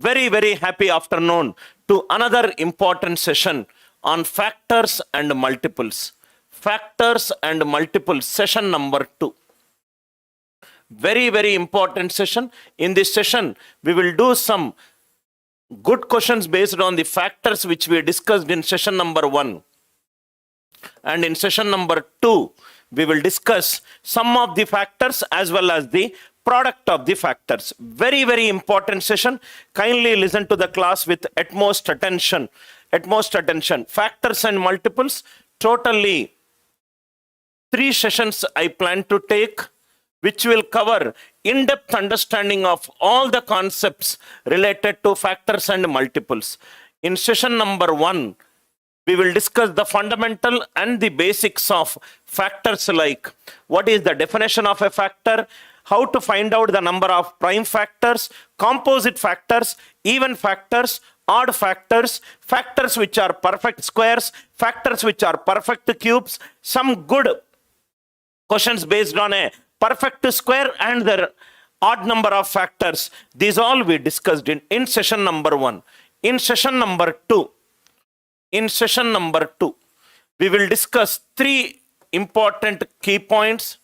very happy afternoon to another important session on factors and multiples. Factors and multiples, session number 2. Very important session. In this session, we will do some good questions based on the factors which we discussed in session number 1. And in session number 2, we will discuss some of the factors as well as the product of the factors. Very important session. Kindly listen to the class with utmost attention. Factors and multiples, totally 3 sessions I plan to take, which will cover in-depth understanding of all the concepts related to factors and multiples. In session number 1, we will discuss the fundamental and the basics of factors, like what is the definition of a factor, how to find out the number of prime factors, composite factors, even factors, odd factors, factors which are perfect squares, factors which are perfect cubes, some good questions based on a perfect square and the odd number of factors. These all we discussed in session number 1. In session number 2, we will discuss 3 important key points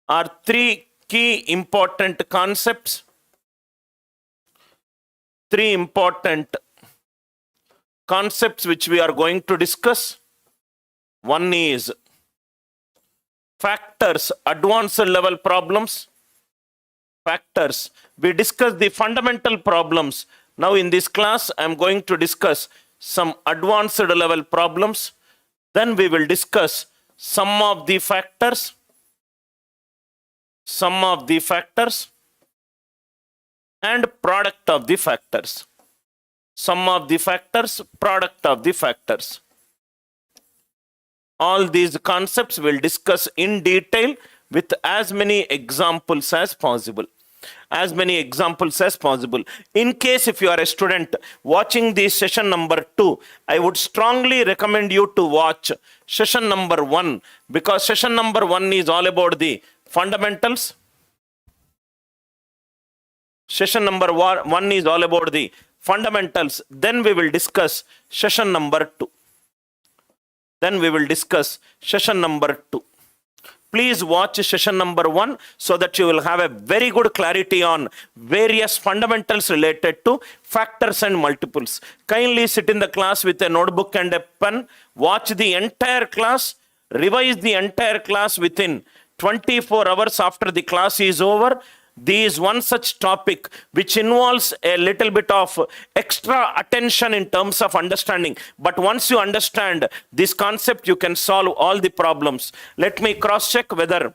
or 3 key important concepts. 3 important concepts which we are going to discuss. One is factors, advanced level problems. Factors. We discussed the fundamental problems. Now in this class, I am going to discuss some advanced level problems. Then we will discuss some of the factors, and product of the factors. Sum of the factors, product of the factors. All these concepts we'll discuss in detail with as many examples as possible. In case if you are a student watching the session number 2, I would strongly recommend you to watch session number 1, because session number 1 is all about the fundamentals. Session number 1 is all about the fundamentals. Then we will discuss session number 2. Please watch session number 1 so that you will have a very good clarity on various fundamentals related to factors and multiples. Kindly sit in the class with a notebook and a pen. Watch the entire class. Revise the entire class within 24 hours after the class is over. This is one such topic which involves a little bit of extra attention in terms of understanding. But once you understand this concept, you can solve all the problems. Let me cross-check whether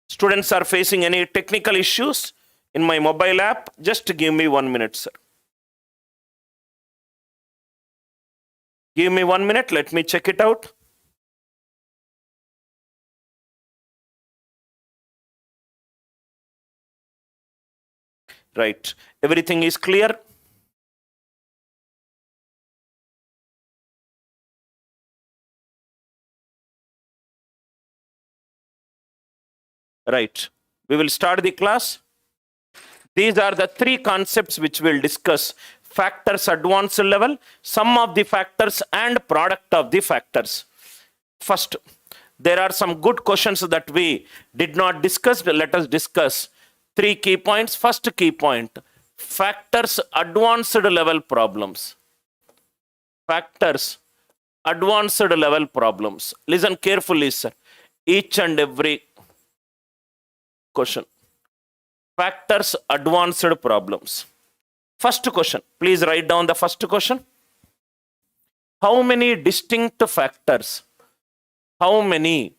students are facing any technical issues in my mobile app. Just give me 1 minute, sir. Give me 1 minute. Let me check it out. Right. Everything is clear? Right. We will start the class. These are the 3 concepts which we'll discuss. Factors advanced level, sum of the factors, and product of the factors. First, there are some good questions that we did not discuss. Let us discuss 3 key points. First key point, factors advanced level problems. Factors advanced level problems. Listen carefully, sir. Each and every question. Factors advanced problems. First question. Please write down the first question. How many distinct factors? How many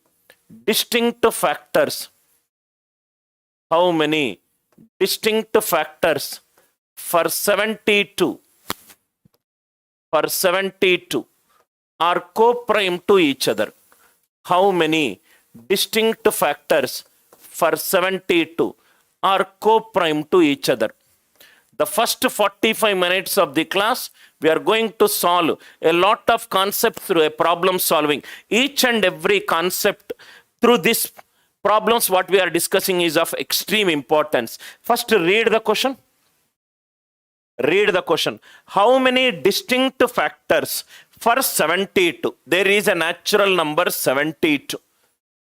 distinct factors? How many distinct factors for 72 are co-prime to each other? How many distinct factors for 72 are co-prime to each other? The first 45 minutes of the class, we are going to solve a lot of concepts through a problem solving. Each and every concept through this problems what we are discussing is of extreme importance. First, read the question. Read the question. How many distinct factors for 72? There is a natural number 72.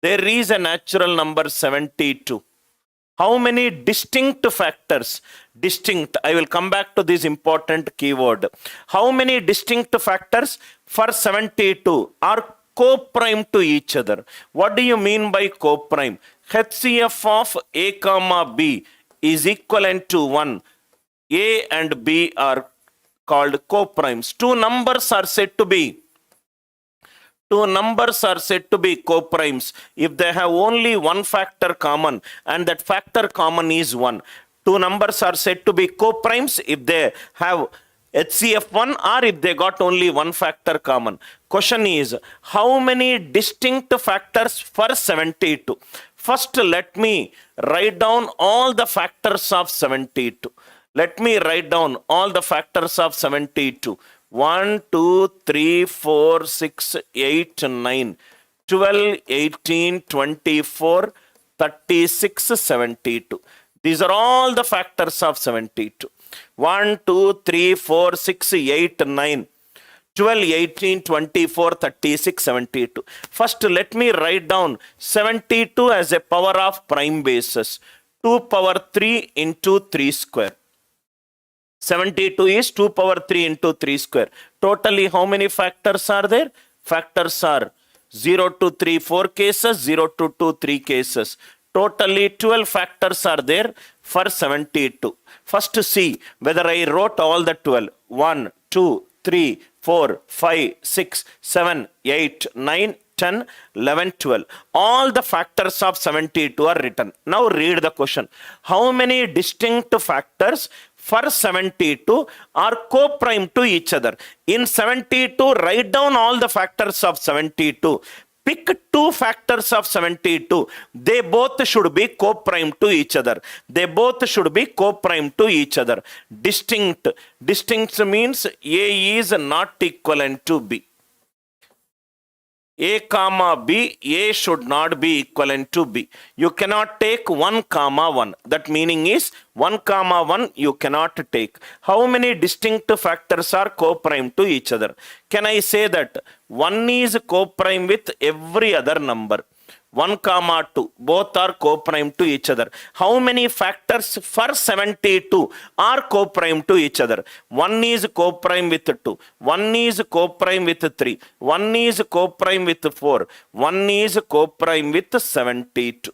There is a natural number 72. How many distinct factors? Distinct. I will come back to this important keyword. How many distinct factors for 72 are co-prime to each other? What do you mean by co-prime? HCF of A comma B is equivalent to 1. A and B are called co-primes. Two numbers are said to be co-primes if they have only one factor common, and that factor common is 1. Two numbers are said to be co-primes if they have HCF1 or if they got only one factor common. Question is, how many distinct factors for 72? First, let me write down all the factors of 72. Let me write down all the factors of 72. 1, 2, 3, 4, 6, 8, 9, 12, 18, 24, 36, 72. These are all the factors of 72. 1, 2, 3, 4, 6, 8, 9, 12, 18, 24, 36, 72. First, let me write down 72 as a power of prime basis. 2 power 3 into 3 square. 72 is 2 power 3 into 3 square. Totally, how many factors are there? Factors are 0 to 3, 4 cases, 0 to 2, 3 cases. Totally 12 factors are there for 72. First see whether I wrote all the 12. 1, 2, 3, 4, 5, 6, 7, 8, 9, 10, 11, 12. All the factors of 72 are written. Now read the question. How many distinct factors for 72 are co-prime to each other? In 72, write down all the factors of 72. Pick two factors of 72. They both should be co-prime to each other. They both should be co-prime to each other. Distinct. Distinct means A is not equivalent to B. A comma B, A should not be equivalent to B. You cannot take 1 comma 1. That meaning is 1 comma 1 you cannot take. How many distinct factors are co-prime to each other? Can I say that 1 is co-prime with every other number? 1 comma 2, both are co-prime to each other. How many factors for 72 are co-prime to each other? 1 is co-prime with 2, 1 is co-prime with 3, 1 is co-prime with 4, 1 is co-prime with 72.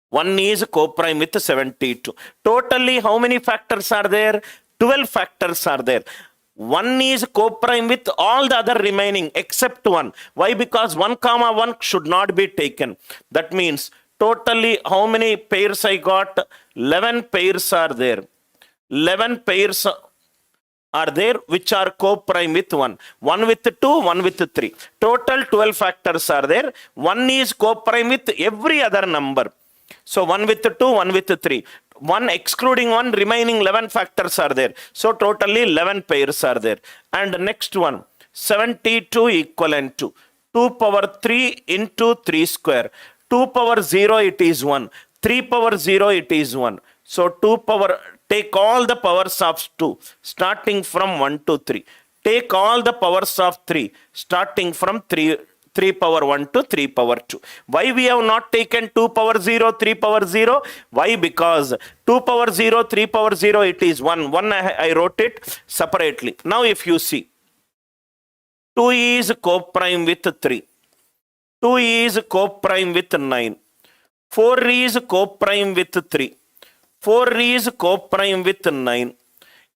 1 is co-prime with 72. Totally, how many factors are there? 12 factors are there. 1 is co-prime with all the other remaining except 1. Why? Because 1 comma 1 should not be taken. That means totally how many pairs I got? 11 pairs are there. 11 pairs are there which are co-prime with 1. 1 with 2, 1 with 3. Total 12 factors are there. 1 is co-prime with every other number. So 1 with 2, 1 with 3. 1 excluding 1, remaining 11 factors are there. So totally 11 pairs are there. And next one, 72 equivalent to 2 power 3 into 3 square. 2 power 0 it is 1. 3 power 0 it is 1. So 2 power, take all the powers of 2 starting from 1 to 3. Take all the powers of 3 starting from 3 power 1 to 3 power 2. Why we have not taken 2 power 0, 3 power 0? Why? Because 2 power 0, 3 power 0, it is 1. 1 I wrote it separately. Now if you see, 2 is co-prime with 3. 2 is co-prime with 9. 4 is co-prime with 3. 4 is co-prime with 9.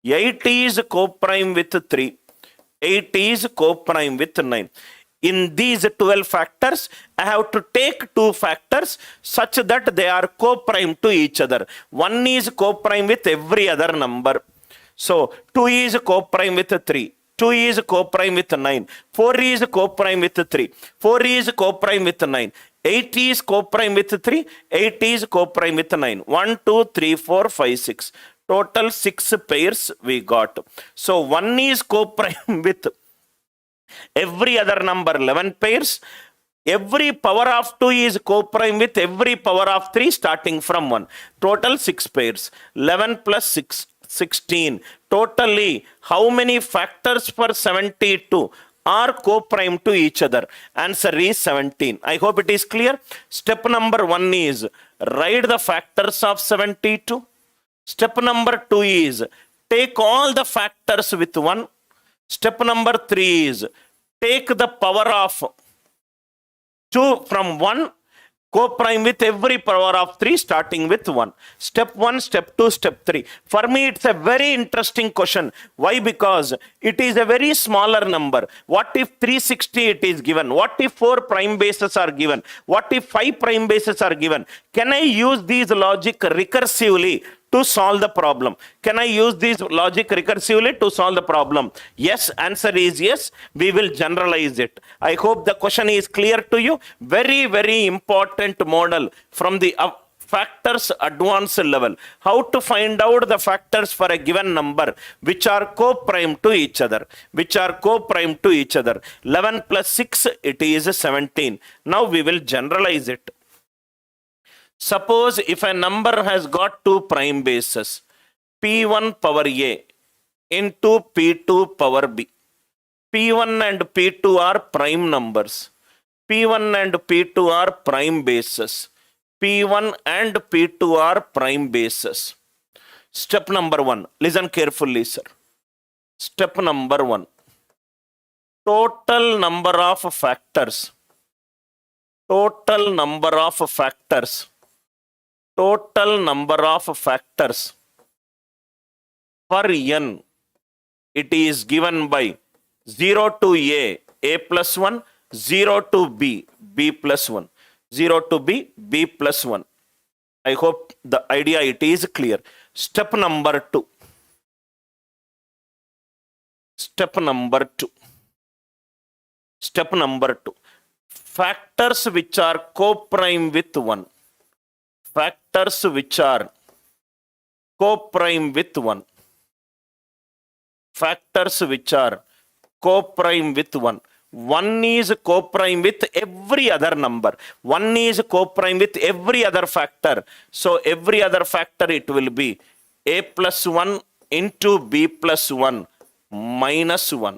8 is co-prime with 3. 8 is co-prime with 9. In these 12 factors, I have to take 2 factors such that they are co-prime to each other. 1 is co-prime with every other number. So 2 is co-prime with 3. 2 is co-prime with 9. 4 is co-prime with 3. 4 is co-prime with 9. 8 is co-prime with 3. 8 is co-prime with 9. 1, 2, 3, 4, 5, 6. Total 6 pairs we got. So 1 is co-prime with every other number, 11 pairs. Every power of 2 is co-prime with every power of 3 starting from 1. Total 6 pairs. 11 plus 6, 16. Totally, how many factors for 72 are co-prime to each other? Answer is 17. I hope it is clear. Step number 1 is write the factors of 72. Step number 2 is take all the factors with 1. Step number 3 is take the power of 2 from 1, co-prime with every power of 3 starting with 1. Step 1, step 2, step 3. For me, it's a very interesting question. Why? Because it is a very smaller number. What if 360 it is given? What if 4 prime bases are given? What if 5 prime bases are given? Can I use these logic recursively to solve the problem? Can I use this logic recursively to solve the problem? Yes, answer is yes. We will generalize it. I hope the question is clear to you. Very, very important model from the factors advanced level. How to find out the factors for a given number which are co-prime to each other. Which are co-prime to each other. 11 plus 6, it is 17. Now we will generalize it. Suppose if a number has got 2 prime bases, P1 power A into P2 power B. P1 and P2 are prime numbers. P1 and P2 are prime bases. P1 and P2 are prime bases. Step number 1. Listen carefully, sir. Step number 1. Total number of factors. Total number of factors. Total number of factors for n, it is given by 0 to A plus 1, 0 to B plus 1, 0 to B plus 1. I hope the idea it is clear. Step number 2. Step number 2. Step number 2. Factors which are co-prime with 1. Factors which are co-prime with 1. Factors which are co-prime with 1. 1 is co-prime with every other number. 1 is co-prime with every other factor. So every other factor it will be A plus 1 into B plus 1 minus 1.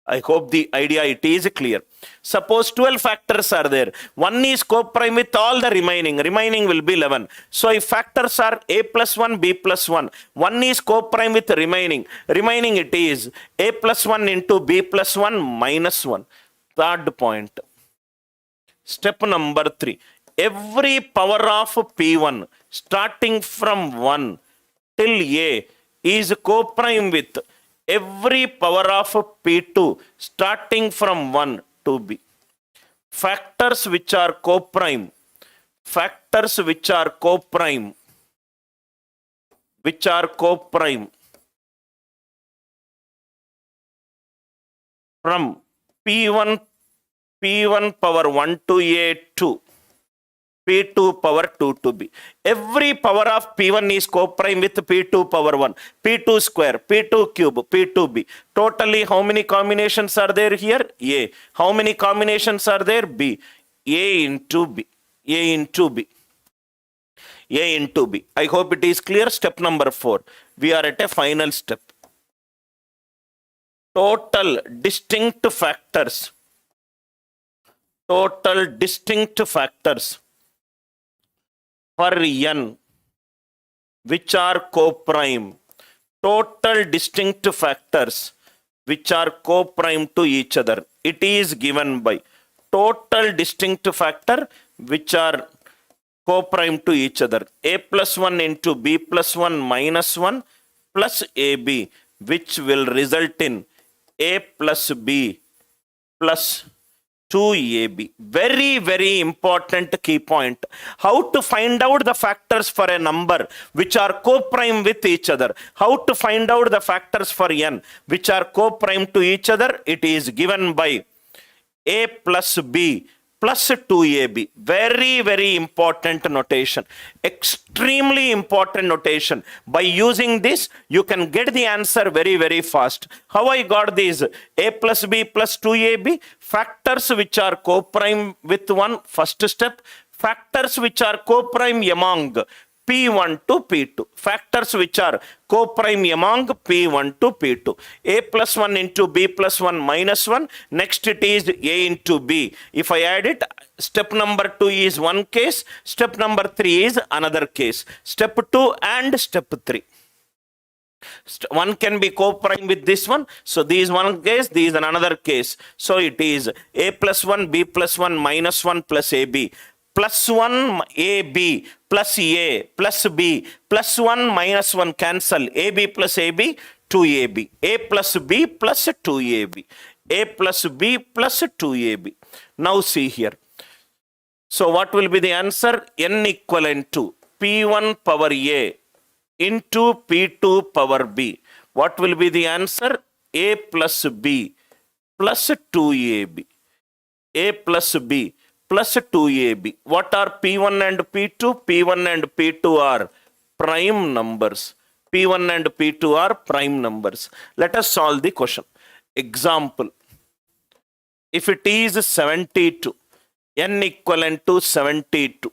I hope the idea it is clear. Suppose 12 factors are there. 1 is co-prime with all the remaining. Remaining will be 11. So if factors are A plus 1, B plus 1. 1 is co-prime with remaining. Remaining it is A plus 1 into B plus 1 minus 1. Third point. Step number 3. Every power of P1 starting from 1 till A is co-prime with every power of P2 starting from 1 to B. Factors which are co-prime. Factors which are co-prime. Which are co-prime from P1 power 1 to A2. P2 power 2 to B. Every power of P1 is co-prime with P2 power 1. P2 square, P2 cube, P2B. Totally how many combinations are there here? A. How many combinations are there? B. A into B. A into B. A into B. I hope it is clear. Step number 4. We are at a final step. Total distinct factors. Total distinct factors for n which are co-prime. Total distinct factors which are co-prime to each other. It is given by total distinct factor which are co-prime to each other. A plus 1 into B plus 1 minus 1 plus AB, which will result in A plus B plus 2AB. Very, very important key point. How to find out the factors for a number which are co-prime with each other. How to find out the factors for n which are co-prime to each other. It is given by A plus B plus 2AB. Very, very important notation. Extremely important notation. By using this, you can get the answer very, very fast. How I got these? A plus B plus 2AB. Factors which are co-prime with 1. First step. Factors which are co-prime among P1 to P2. Factors which are co-prime among P1 to P2. A plus 1 into B plus 1 minus 1. Next it is A into B. If I add it, step number 2 is one case. Step number 3 is another case. Step 2 and step 3. One can be co-prime with this one. So this is one case, this is another case. So it is A plus 1, B plus 1, minus 1 plus AB. Plus 1 AB plus A plus B plus 1 minus 1 cancel. AB plus AB 2AB. A plus B plus 2AB. A plus B plus 2AB. Now see here. So what will be the answer? N equivalent to P1 power A into P2 power B. What will be the answer? A plus B plus 2AB. A plus B plus 2AB. What are P1 and P2? P1 and P2 are prime numbers. P1 and P2 are prime numbers. Let us solve the question. Example. If it is 72, N equivalent to 72.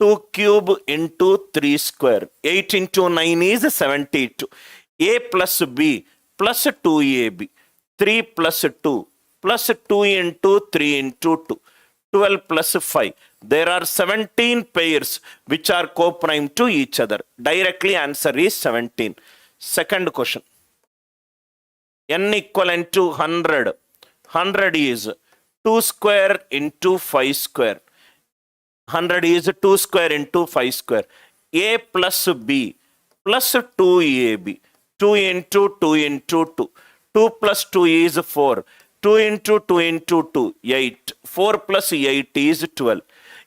2 cube into 3 square. 8 into 9 is 72. A plus B plus 2AB. 3 plus 2 plus 2 into 3 into 2. 12 plus 5. There are 17 pairs which are co-prime to each other. Directly answer is 17. Second question. N equivalent to 100. 100 is 2 square into 5 square. 100 is 2 square into 5 square. A plus B plus 2AB. 2 into 2 into 2. 2 plus 2 is 4. 2 into 2 into 2, 8. 4 plus 8 is 12.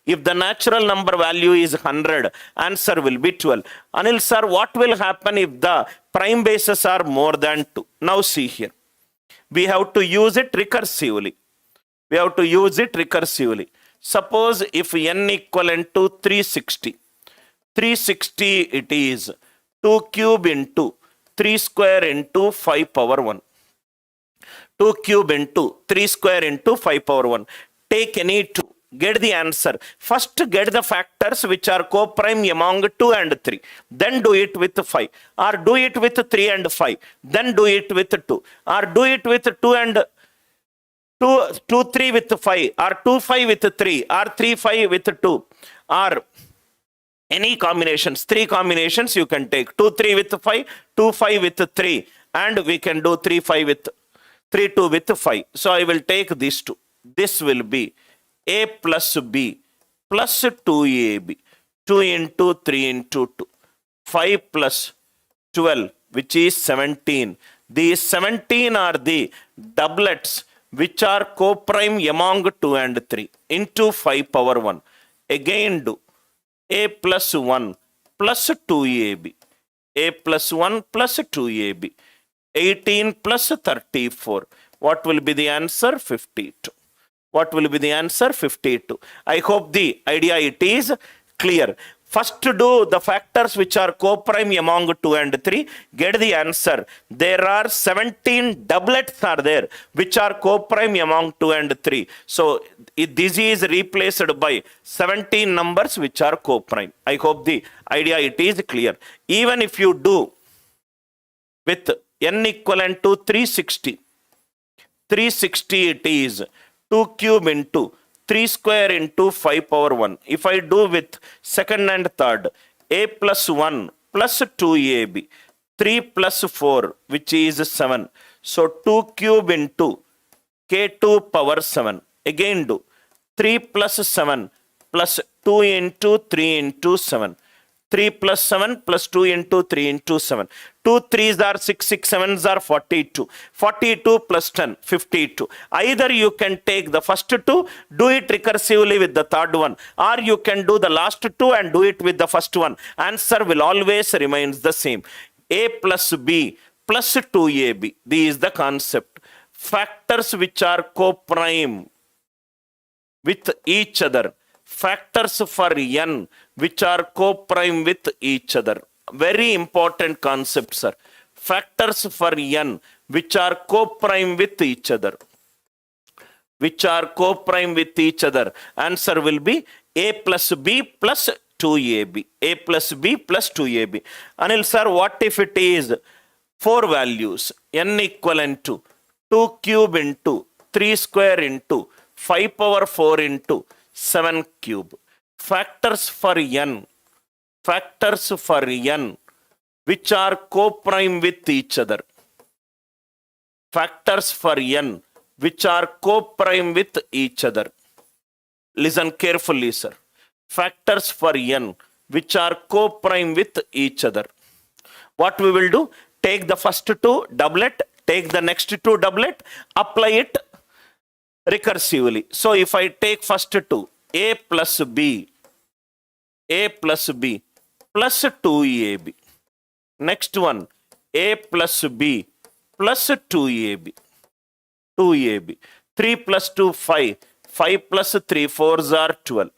If the natural number value is 100, answer will be 12. Anil sir, what will happen if the prime bases are more than 2? Now see here. We have to use it recursively. We have to use it recursively. Suppose if N equivalent to 360. 360 it is 2 cube into 3 square into 5 power 1. 2 cube into 3 square into 5 power 1. Take any 2. Get the answer. First get the factors which are co-prime among 2 and 3. Then do it with 5. Or do it with 3 and 5. Then do it with 2. Or do it with 2 and 2, 3 with 5. Or 2, 5 with 3. Or 3, 5 with 2. Or any combinations. 3 combinations you can take. 2, 3 with 5. 2, 5 with 3. And we can do 3, 5 with 3, 2 with 5. So I will take these two. This will be A plus B plus 2AB. 2 into 3 into 2. 5 plus 12, which is 17. These 17 are the doublets which are co-prime among 2 and 3 into 5 power 1. Again do A plus 1 plus 2AB. A plus 1 plus 2AB. 18 plus 34. What will be the answer? 52. What will be the answer? 52. I hope the idea it is clear. First do the factors which are co-prime among 2 and 3. Get the answer. There are 17 doublets are there which are co-prime among 2 and 3. So this is replaced by 17 numbers which are co-prime. I hope the idea it is clear. Even if you do with N equivalent to 360. 360 it is 2 cube into 3 square into 5 power 1. If I do with second and third, A plus 1 plus 2AB. 3 plus 4, which is 7. So 2 cube into K2 power 7. Again do 3 plus 7 plus 2 into 3 into 7. 3 plus 7 plus 2 into 3 into 7. 2 3s are 6, 6 7s are 42. 42 plus 10, 52. Either you can take the first two, do it recursively with the third one, or you can do the last two and do it with the first one. Answer will always remains the same. A plus B plus 2AB. This is the concept. Factors which are co-prime with each other. Factors for N which are co-prime with each other. Very important concept, sir. Factors for N which are co-prime with each other. Which are co-prime with each other. Answer will be A plus B plus 2ab. A plus b plus 2ab. Anil sir, what if it is 4 values? N equivalent to 2 cube into 3 square into 5 power 4 into 7 cube. Factors for n. Factors for n which are co-prime with each other. Factors for n which are co-prime with each other. Listen carefully, sir. Factors for n which are co-prime with each other. What we will do? Take the first two, doublet, take the next two, doublet, apply it recursively. So if I take first two, a plus b plus 2ab. Next one, a plus b plus 2ab. 3 plus 2, 5. 5 plus 3, 4s are 12.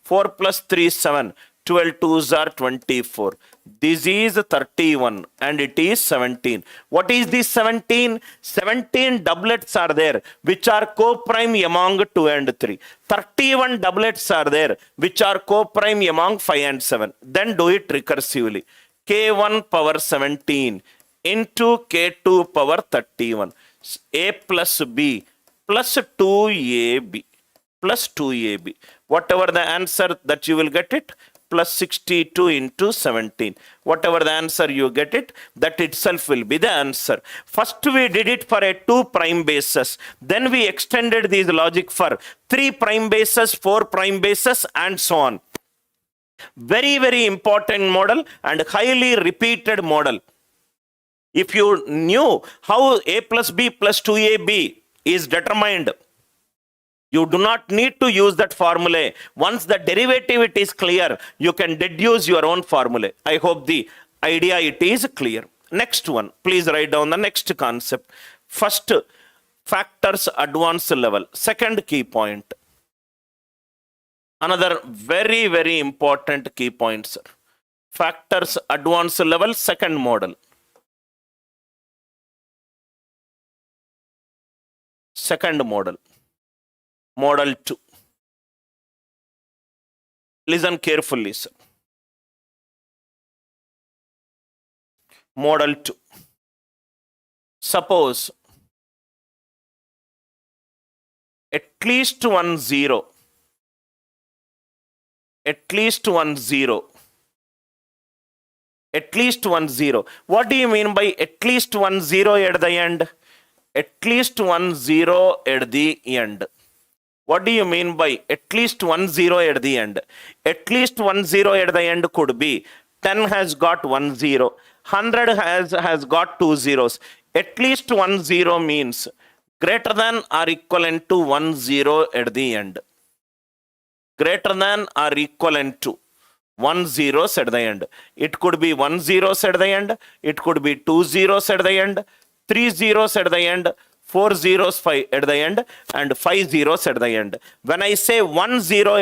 4 plus 3, 7. 12 2s are 24. This is 31 and it is 17. What is this 17? 17 doublets are there which are co-prime among 2 and 3. 31 doublets are there which are co-prime among 5 and 7. Then do it recursively. K1 power 17 into K2 power 31. A plus b plus 2ab plus 2ab. Whatever the answer that you will get it, plus 62 into 17. Whatever the answer you get it, that itself will be the answer. First we did it for a 2 prime bases. Then we extended this logic for 3 prime bases, 4 prime bases and so on. Very, very important model and highly repeated model. If you knew how a plus b plus 2ab is determined, you do not need to use that formula. Once the derivative it is clear, you can deduce your own formula. I hope the idea it is clear. Next one, please write down the next concept. First, factors advanced level. Second key point. Another very, very important key point, sir. Factors advanced level, second model. Second model. Model 2. Listen carefully, sir. Model 2. Suppose at least one zero. At least one zero. At least one zero. What do you mean by at least one zero at the end? At least one zero at the end. What do you mean by at least one zero at the end? At least one zero at the end could be 10 has got 1 0, 100 has got 2 zeros. At least 1 0 means greater than or equivalent to 1 0 at the end. Greater than or equivalent to 1 zeros at the end. It could be 1 zeros at the end. It could be 2 zeros at the end. 3 zeros at the end. 4 zeros at the end and 5 zeros at the end. When I say 1 0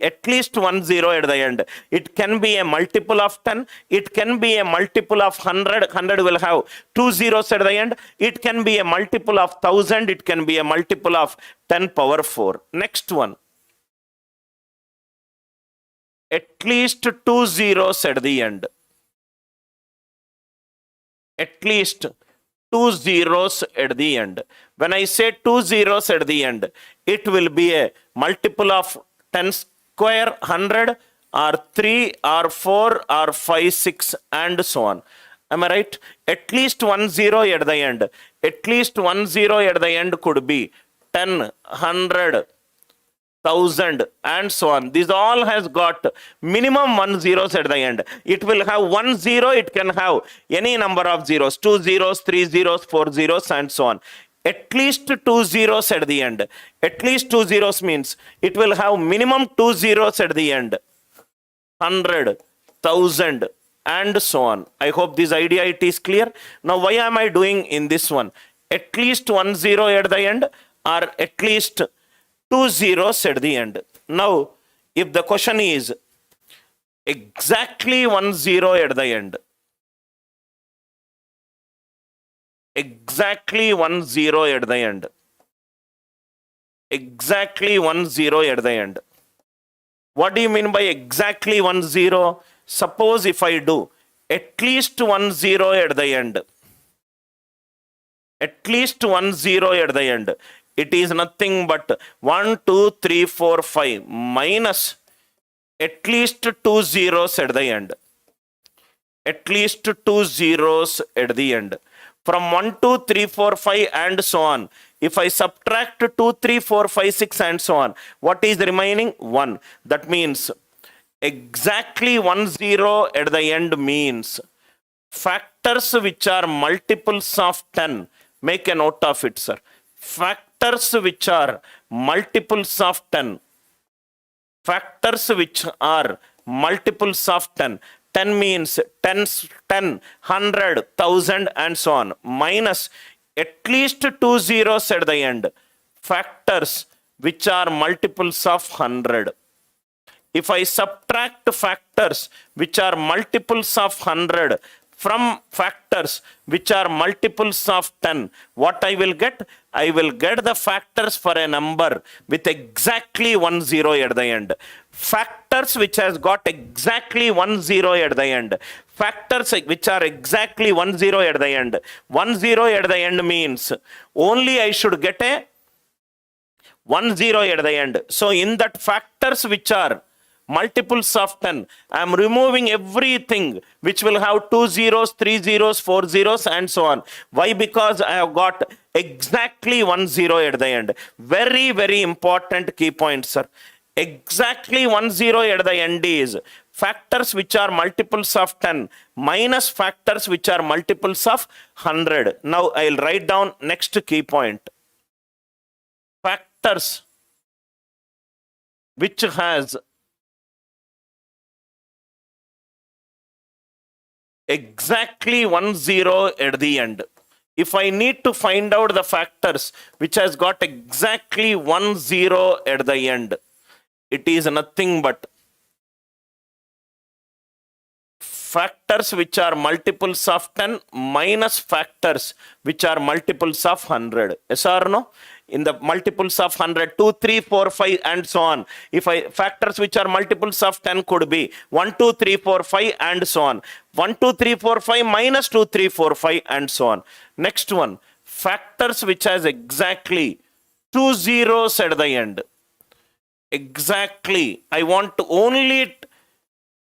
at least 1 0 at the end, it can be a multiple of 10, it can be a multiple of 100, 100 will have 2 zeros at the end, it can be a multiple of 1000, it can be a multiple of 10 power 4. Next one. At least 2 zeros at the end. At least 2 zeros at the end. When I say 2 zeros at the end, it will be a multiple of 10 square, 100, or 3, or 4, or 5, 6, and so on. Am I right? At least 1 0 at the end. At least 1 0 at the end could be 10, 100, 1000 and so on. This all has got minimum 1 zeros at the end. It will have 1 0, it can have any number of zeros, 2 zeros, 3 zeros, 4 zeros and so on. At least 2 zeros at the end. At least 2 zeros means it will have minimum 2 zeros at the end. 100, 1000 and so on. I hope this idea it is clear. Now why am I doing in this one? At least 1 0 at the end or at least 2 zeros at the end. Now, if the question is exactly 1 0 at the end, exactly 1 0 at the end, exactly 1 0 at the end, What do you mean by exactly 1 0? Suppose if I do at least 1 0 at the end, at least 1 0 at the end, it is nothing but 1 2 3 4 5 minus at least 2 zeros at the end. At least 2 zeros at the end. From 1 2 3 4 5 and so on. If I subtract 2 3 4 5 6 and so on, what is remaining? 1. That means exactly 1 0 at the end means factors which are multiples of 10. Make a note of it, sir. Factors which are multiples of 10. Factors which are multiples of 10. 10 means 10, 100, 1000 and so on. Minus at least 2 zeros at the end. Factors which are multiples of 100. If I subtract factors which are multiples of 100 from factors which are multiples of 10, what I will get? I will get the factors for a number with exactly 1 0 at the end. Factors which has got exactly 1 0 at the end. Factors which are exactly 1 0 at the end. 1 0 at the end means only I should get a 1 0 at the end. So in that factors which are multiples of 10, I am removing everything which will have 2 zeros, 3 zeros, 4 zeros and so on. Why? Because I have got exactly 1 0 at the end. Very, very important key point, sir. Exactly 1 0 at the end is factors which are multiples of 10 minus factors which are multiples of 100. Now I'll write down next key point. Factors which has exactly 1 0 at the end. If I need to find out the factors which has got exactly 1 0 at the end, it is nothing but factors which are multiples of 10 minus factors which are multiples of 100. Yes or no? In the multiples of 100, 2, 3, 4, 5 and so on. If factors which are multiples of 10 could be 1, 2, 3, 4, 5 and so on. 1, 2, 3, 4, 5 minus 2, 3, 4, 5 and so on. Next one, factors which has exactly 2 zeros at the end. Exactly. I want only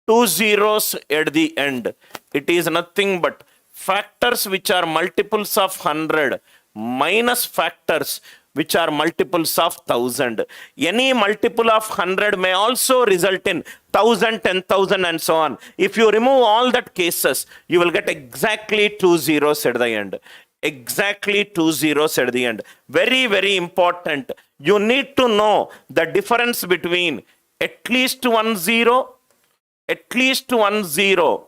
2 zeros at the end. It is nothing but factors which are multiples of 100 minus factors which are multiples of 1000. Any multiple of 100 may also result in 1000, 10,000 and so on. If you remove all that cases, you will get exactly 2 zeros at the end. Exactly 2 zeros at the end. Very, very important. You need to know the difference between at least 1 0, at least 1 0,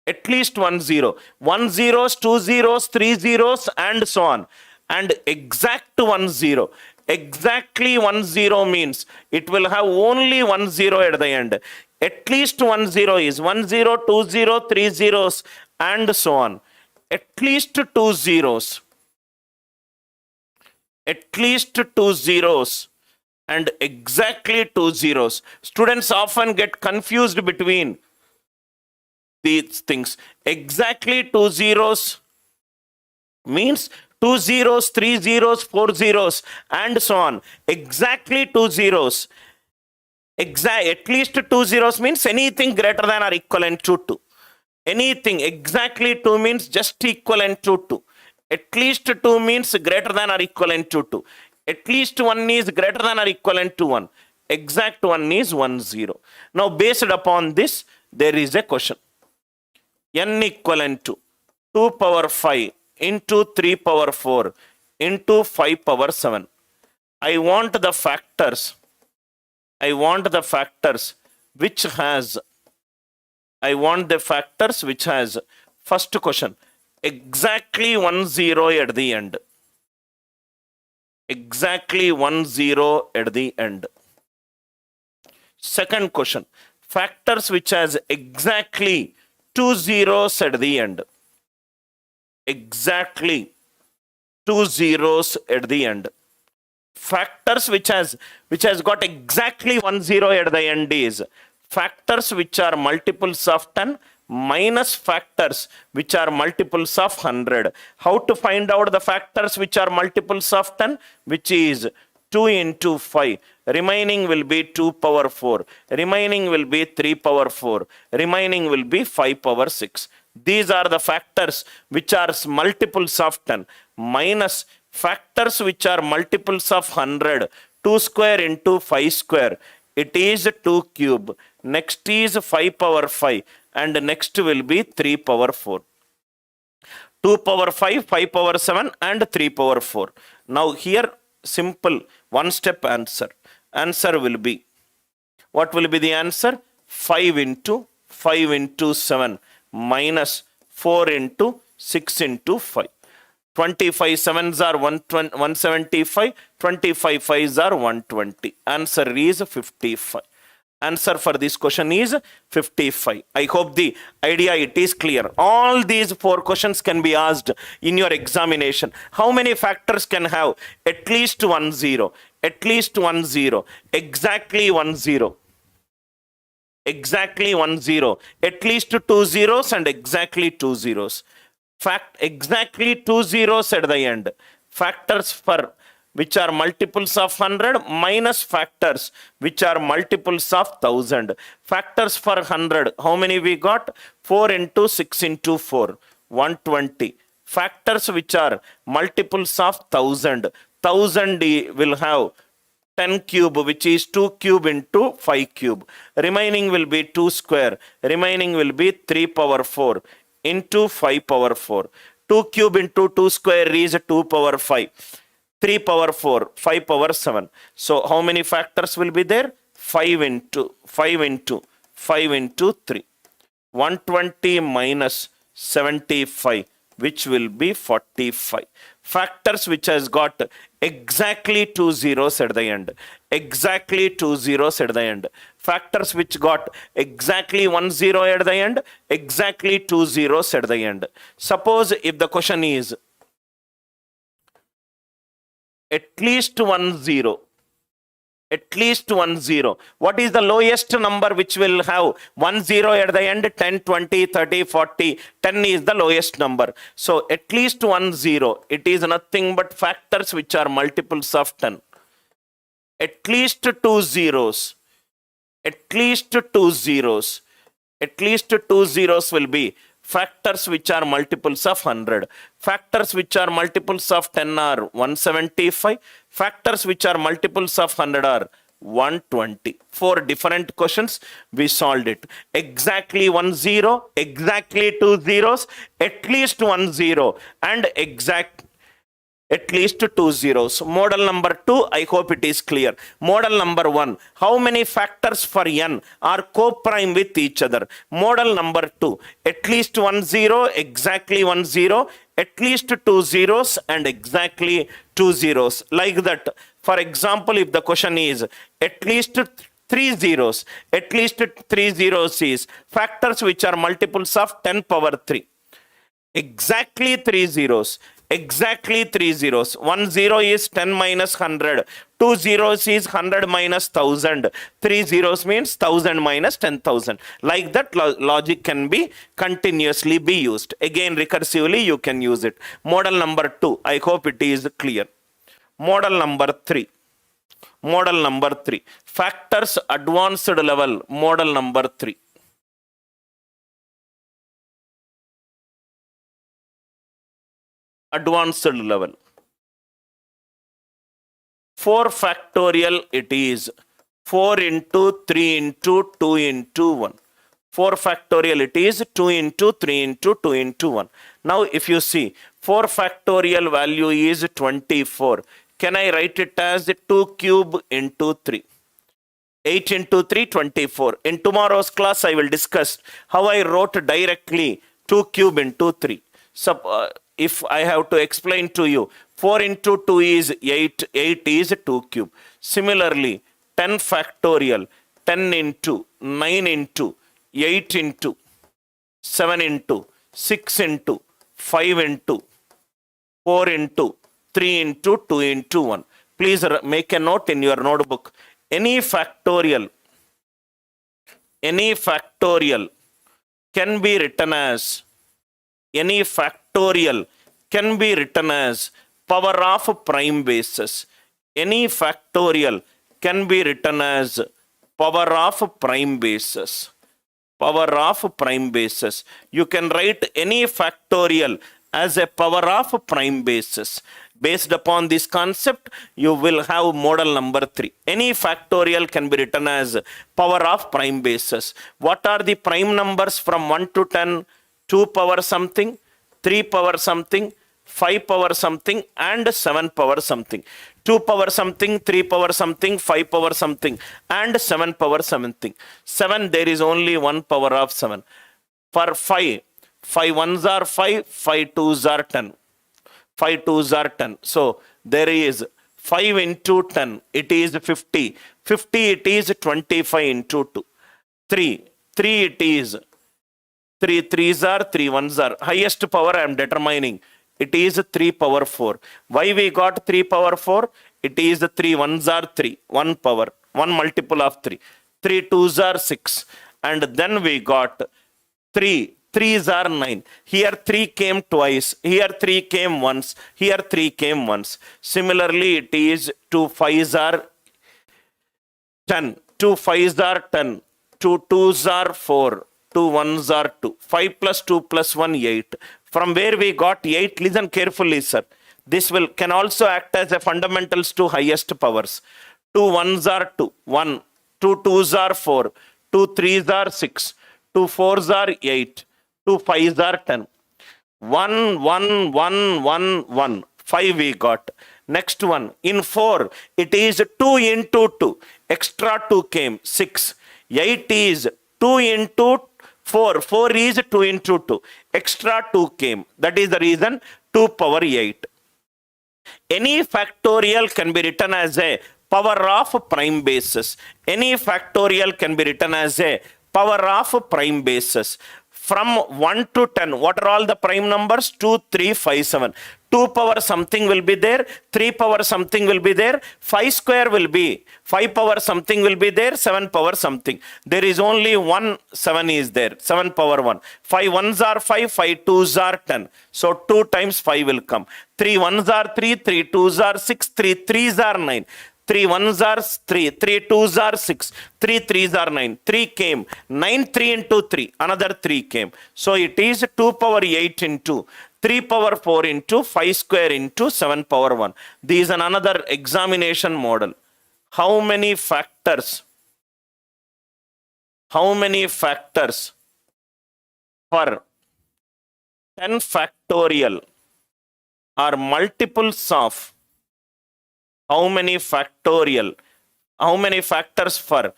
at least 1 0, 1 zeros, 2 zeros, 3 zeros and so on, and exact 1 0. Exactly 1 0 means it will have only 1 0 at the end. At least 1 0 is 1 0, 2 0, 3 zeros and so on. At least 2 zeros. At least 2 zeros and exactly 2 zeros. Students often get confused between these things. Exactly 2 zeros means 2 zeros, 3 zeros, 4 zeros and so on. Exactly 2 zeros. At least 2 zeros means anything greater than or equivalent to 2. Anything exactly 2 means just equivalent to 2. At least 2 means greater than or equivalent to 2. At least 1 is greater than or equivalent to 1. Exact 1 is 1 0. Now based upon this, there is a question. N equivalent to 2 power 5 into 3 power 4 into 5 power 7. I want the factors. I want the factors which has first question, exactly 1 0 at the end. Exactly 1 0 at the end. Second question, factors which has exactly 2 zeros at the end. Exactly 2 zeros at the end. Factors which has got exactly 1 0 at the end is factors which are multiples of 10 minus factors which are multiples of 100. How to find out the factors which are multiples of 10? Which is 2 into 5. Remaining will be 2 power 4. Remaining will be 3 power 4. Remaining will be 5 power 6. These are the factors which are multiples of 10 minus factors which are multiples of 100. 2 square into 5 square. It is 2 cube. Next is 5 power 5. And next will be 3 power 4. 2 power 5, 5 power 7 and 3 power 4. Now here simple one step answer. Answer will be, what will be the answer? 5 into 7 minus 4 into 6 into 5. 25 sevens are 175, 25 fives are 120. Answer is 55. Answer for this question is 55. I hope the idea it is clear. All these 4 questions can be asked in your examination. How many factors can have at least 1 0? At least 1 0. Exactly 1 0. Exactly 1 0. At least 2 zeros and exactly 2 zeros. Fact exactly 2 zeros at the end. Factors for which are multiples of 100 minus factors which are multiples of 1000. Factors for 100, how many we got? 4 into 6 into 4, 120. Factors which are multiples of 1000, 1000 will have 10 cube, which is 2 cube into 5 cube. Remaining will be 2 square. Remaining will be 3 power 4 into 5 power 4. 2 cube into 2 square is 2 power 5. 3 power 4, 5 power 7. So how many factors will be there? 5 into 5 into 5 into 3. 120 minus 75, which will be 45. Factors which has got exactly 2 zeros at the end. Exactly 2 zeros at the end. Factors which got exactly 1 0 at the end. Exactly 2 zeros at the end. Suppose if the question is at least 1 0. At least 1 0. What is the lowest number which will have 1 0 at the end? 10, 20, 30, 40. 10 is the lowest number. So at least 1 0. It is nothing but factors which are multiples of 10. At least 2 zeros. At least 2 zeros. At least 2 zeros will be factors which are multiples of 100. Factors which are multiples of 10 are 175. Factors which are multiples of 100 are 120. 4 different questions, we solved it. Exactly 1 0, exactly 2 zeros, at least 1 0, and at least 2 zeros. Model number 2, I hope it is clear. Model number 1, how many factors for n are co-prime with each other? Model number 2, at least 1 0, exactly 1 0, at least 2 zeros and exactly 2 zeros. Like that. For example, if the question is at least 3 zeros, at least 3 zeros is factors which are multiples of 10 power 3. Exactly 3 zeros. Exactly 3 zeros. 1 0 is 10 minus 100. 2 zeros is 100 minus 1000. 3 zeros means 1000 minus 10,000. Like that logic can be continuously be used. Again, recursively you can use it. Model number 2. I hope it is clear. Model number 3. Model number 3. Factors advanced level. Model number 3. Advanced level. 4 factorial it is. 4 into 3 into 2 into 1. 4 factorial it is 2 into 3 into 2 into 1. Now if you see 4 factorial value is 24. Can I write it as 2 cube into 3? 8 into 3, 24. In tomorrow's class I will discuss how I wrote directly 2 cube into 3. So if I have to explain to you, 4 into 2 is 8, 8 is 2 cube. Similarly, 10 factorial, 10 into, 9 into, 8 into, 7 into, 6 into, 5 into, 4 into, 3 into, 2 into 1. Please make a note in your notebook. Any factorial can be written as power of prime basis. Any factorial can be written as power of prime basis. Power of prime basis. You can write any factorial as a power of prime basis. Based upon this concept, you will have model number 3. Any factorial can be written as power of prime basis. What are the prime numbers from 1 to 10? 2 power something, 3 power something, 5 power something, and 7 power something. 2 power something, 3 power something, 5 power something, and 7 power something. 7, there is only 1 power of 7. For 5, 5 ones are 5, 5 twos are 10. 5 twos are 10. So there is 5 into 10, it is 50. 50, it is 25 into 2. 3 it is 3 threes are 3 ones are. Highest power I am determining. It is 3 power 4. Why we got 3 power 4? It is 3 ones are 3. 1 power. 1 multiple of 3. 3 twos are 6. And then we got 3 threes are 9. Here 3 came twice. Here 3 came once. Here 3 came once. Similarly, it is 2 fives are 10. 2 fives are 10. 2 twos are 4. 2 ones are 2. 5 plus 2 plus 1, 8. From where we got 8, listen carefully, sir. This can also act as a fundamentals to highest powers. 2 ones are 2. 1. 2 twos are 4. 2 threes are 6. 2 fours are 8. 2 fives are 10. 1, 1, 1, 1, 1. 5 we got. Next one. In 4, it is 2 into 2. Extra 2 came. 6. 8 is 2 into 4. 4 is 2 into 2. Extra 2 came. That is the reason 2 power 8. Any factorial can be written as a power of prime basis. Any factorial can be written as a power of prime basis. From 1 to 10, what are all the prime numbers? 2, 3, 5, 7. 2 power something will be there, 3 power something will be there, 5 square will be, 5 power something will be there, 7 power something. There is only 1 7 is there, 7 power 1. 5 ones are 5, 5 twos are 10. So 2 times 5 will come. 3 ones are 3, 3 twos are 6, 3 threes are 9. 3 ones are 3, 3 twos are 6, 3 threes are 9. 3 came. 9 3 into 3, another 3 came. So it is 2 power 8 into 3 power 4 into 5 square into 7 power 1. This is another examination model. How many factors for 10 factorial are multiples of how many factors for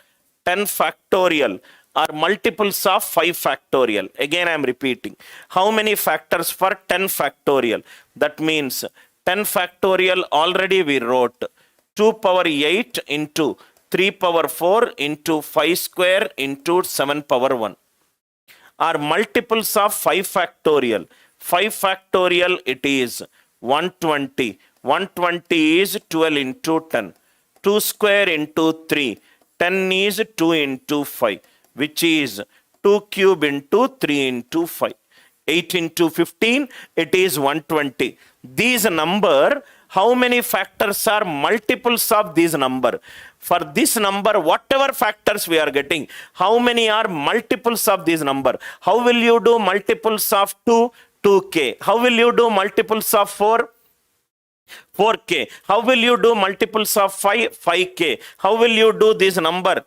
10 factorial are multiples of 5 factorial? Again, I am repeating. How many factors for 10 factorial? That means 10 factorial already we wrote. 2 power 8 into 3 power 4 into 5 square into 7 power 1 are multiples of 5 factorial. 5 factorial it is 120. 120 is 12 into 10. 2 square into 3. 10 is 2 into 5, which is 2 cube into 3 into 5. 8 into 15, it is 120. These number, how many factors are multiples of this number? For this number, whatever factors we are getting, how many are multiples of this number? How will you do multiples of 2? 2k. How will you do multiples of 4? 4k. How will you do multiples of 5? 5k. How will you do this number?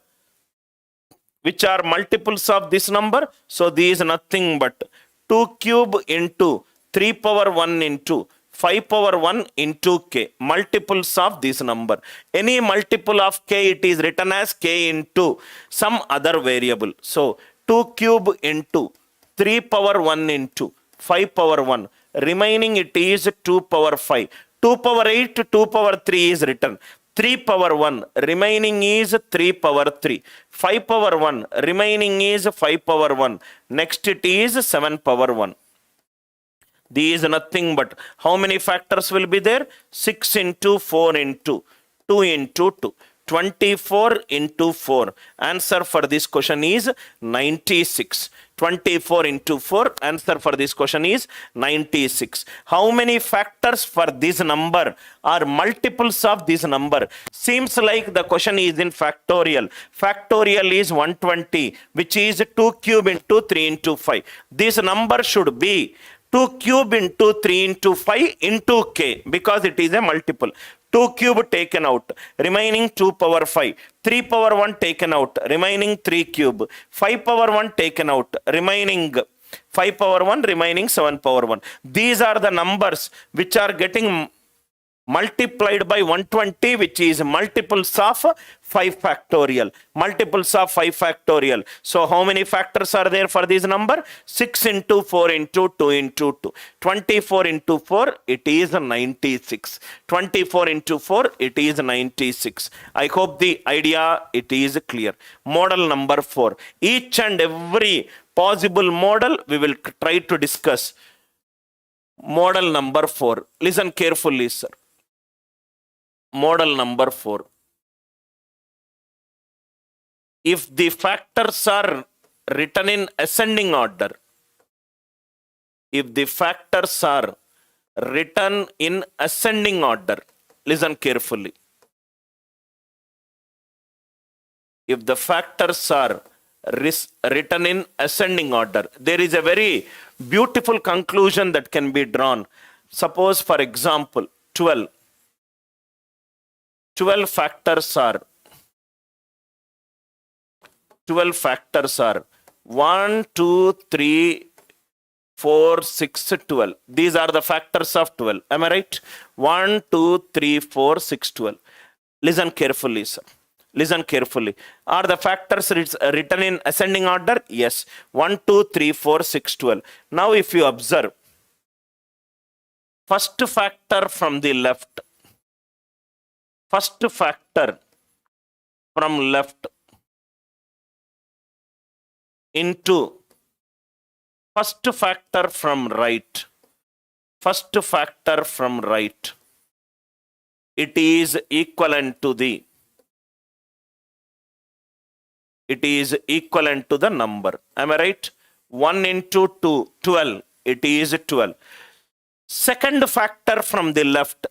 Which are multiples of this number? So these is nothing but 2 cube into 3 power 1 into 5 power 1 into k. Multiples of this number. Any multiple of k, it is written as k into some other variable. So 2 cube into 3 power 1 into 5 power 1. Remaining it is 2 power 5. 2 power 8, 2 power 3 is written. 3 power 1, remaining is 3 power 3. 5 power 1, remaining is 5 power 1. Next it is 7 power 1. These is nothing but, how many factors will be there? 6 into 4 into 2 into 2. 24 into 4. Answer for this question is 96. 24 into 4. Answer for this question is 96. How many factors for this number are multiples of this number? Seems like the question is in factorial. Factorial is 120, which is 2 cube into 3 into 5. This number should be 2 cube into 3 into 5 into k, because it is a multiple. 2 cube taken out, remaining 2 power 5. 3 power 1 taken out, remaining 3 cube. 5 power 1 taken out, remaining 5 power 1, remaining 7 power 1. These are the numbers which are getting multiplied by 120, which is multiples of 5 factorial. Multiples of 5 factorial. So how many factors are there for this number? 6 into 4 into 2 into 2. 24 into 4, it is 96. 24 into 4, it is 96. I hope the idea, it is clear. Model number 4. Each and every possible model we will try to discuss. Model number 4. Listen carefully, sir. Model number 4. If the factors are written in ascending order, if the factors are written in ascending order, listen carefully. If the factors are written in ascending order, there is a very beautiful conclusion that can be drawn. Suppose, for example, 12 factors are 1, 2, 3, 4, 6, 12. These are the factors of 12. Am I right? 1, 2, 3, 4, 6, 12. Listen carefully, sir. Listen carefully. Are the factors written in ascending order? Yes. 1, 2, 3, 4, 6, 12. Now if you observe, first factor from the left, first factor from left into first factor from right, first factor from right, it is equivalent to the, it is equivalent to the number. Am I right? 1 into 2, 12, it is 12. Second factor from the left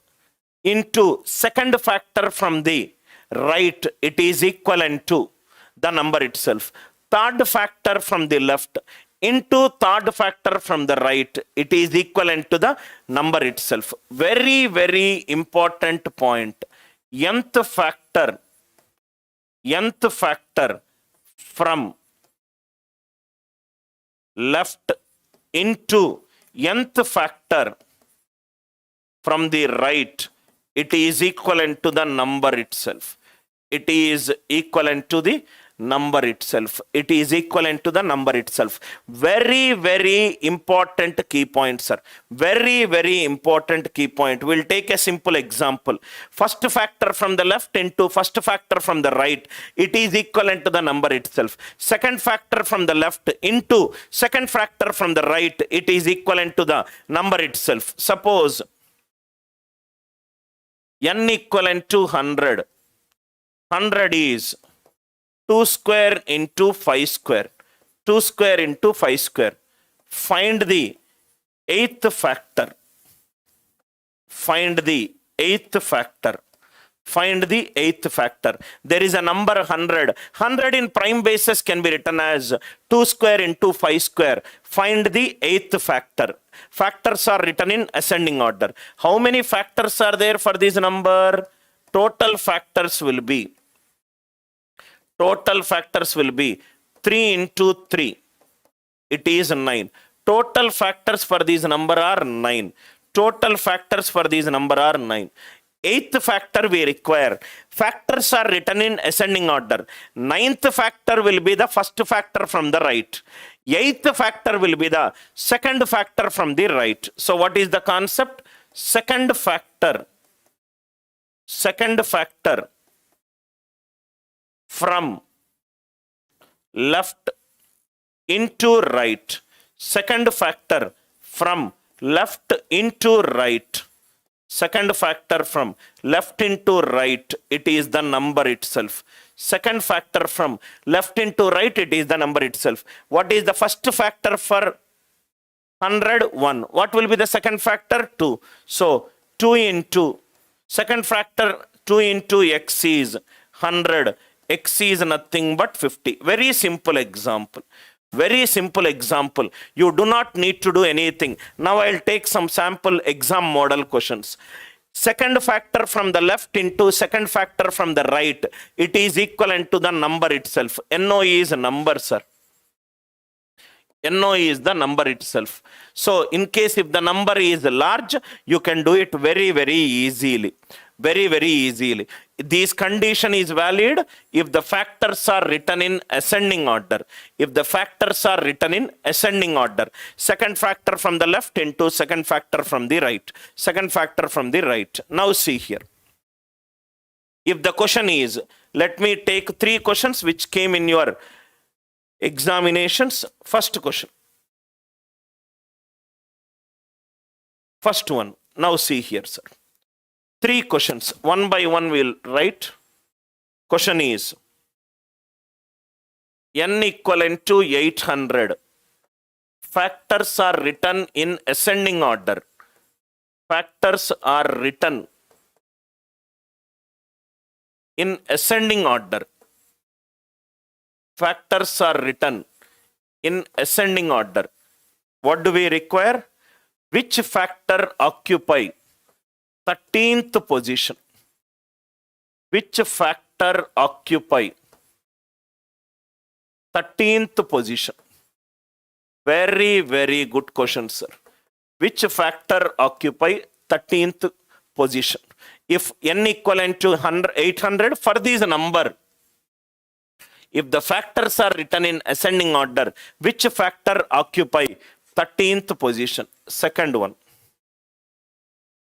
into second factor from the right, it is equivalent to the number itself. Third factor from the left into third factor from the right, it is equivalent to the number itself. Very, very important point. Nth factor from left into nth factor from the right, it is equivalent to the number itself. It is equivalent to the number itself. It is equivalent to the number itself. Very, very important key point, sir. Very, very important key point. We'll take a simple example. First factor from the left into first factor from the right, it is equivalent to the number itself. Second factor from the left into second factor from the right, it is equivalent to the number itself. Suppose n equivalent to 100. 100 is 2 square into 5 square. 2 square into 5 square. Find the eighth factor. Find the eighth factor. Find the eighth factor. There is a number 100. 100 in prime basis can be written as 2 square into 5 square. Find the eighth factor. Factors are written in ascending order. How many factors are there for this number? Total factors will be 3 into 3. It is 9. Total factors for this number are 9. Total factors for this number are 9. Eighth factor we require. Factors are written in ascending order. Ninth factor will be the first factor from the right. Eighth factor will be the second factor from the right. So what is the concept? Second factor from left into right. Second factor from left into right. Second factor from left into right, it is the number itself. Second factor from left into right, it is the number itself. What is the first factor for 100? 1. What will be the second factor? 2. So 2 into, second factor 2 into x is 100. X is nothing but 50. Very simple example. Very simple example. You do not need to do anything. Now I'll take some sample exam model questions. Second factor from the left into second factor from the right, it is equivalent to the number itself. NO is a number, sir. NO is the number itself. So in case if the number is large, you can do it very, very easily. Very, very easily. This condition is valid if the factors are written in ascending order. If the factors are written in ascending order. Second factor from the left into second factor from the right. Second factor from the right. Now see here. If the question is, let me take 3 questions which came in your examinations. First question. First one. Now see here, sir. 3 questions. One by one we'll write. Question is, n equivalent to 800. Factors are written in ascending order. Factors are written in ascending order. Factors are written in ascending order. What do we require? Which factor occupy 13th position? Which factor occupy 13th position? Very, very good question, sir. Which factor occupy 13th position? If n equivalent to 800, for this number, if the factors are written in ascending order, which factor occupy 13th position? Second one.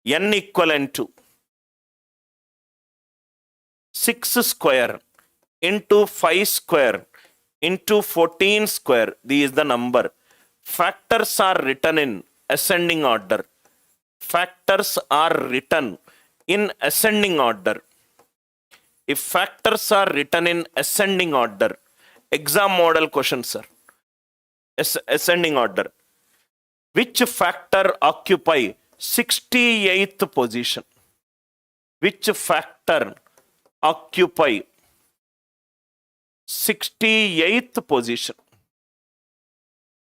N equivalent to 6 square into 5 square into 14 square. This is the number. Factors are written in ascending order. Factors are written in ascending order. If factors are written in ascending order, exam model question, sir. Ascending order. Which factor occupy 68th position? Which factor occupy 68th position?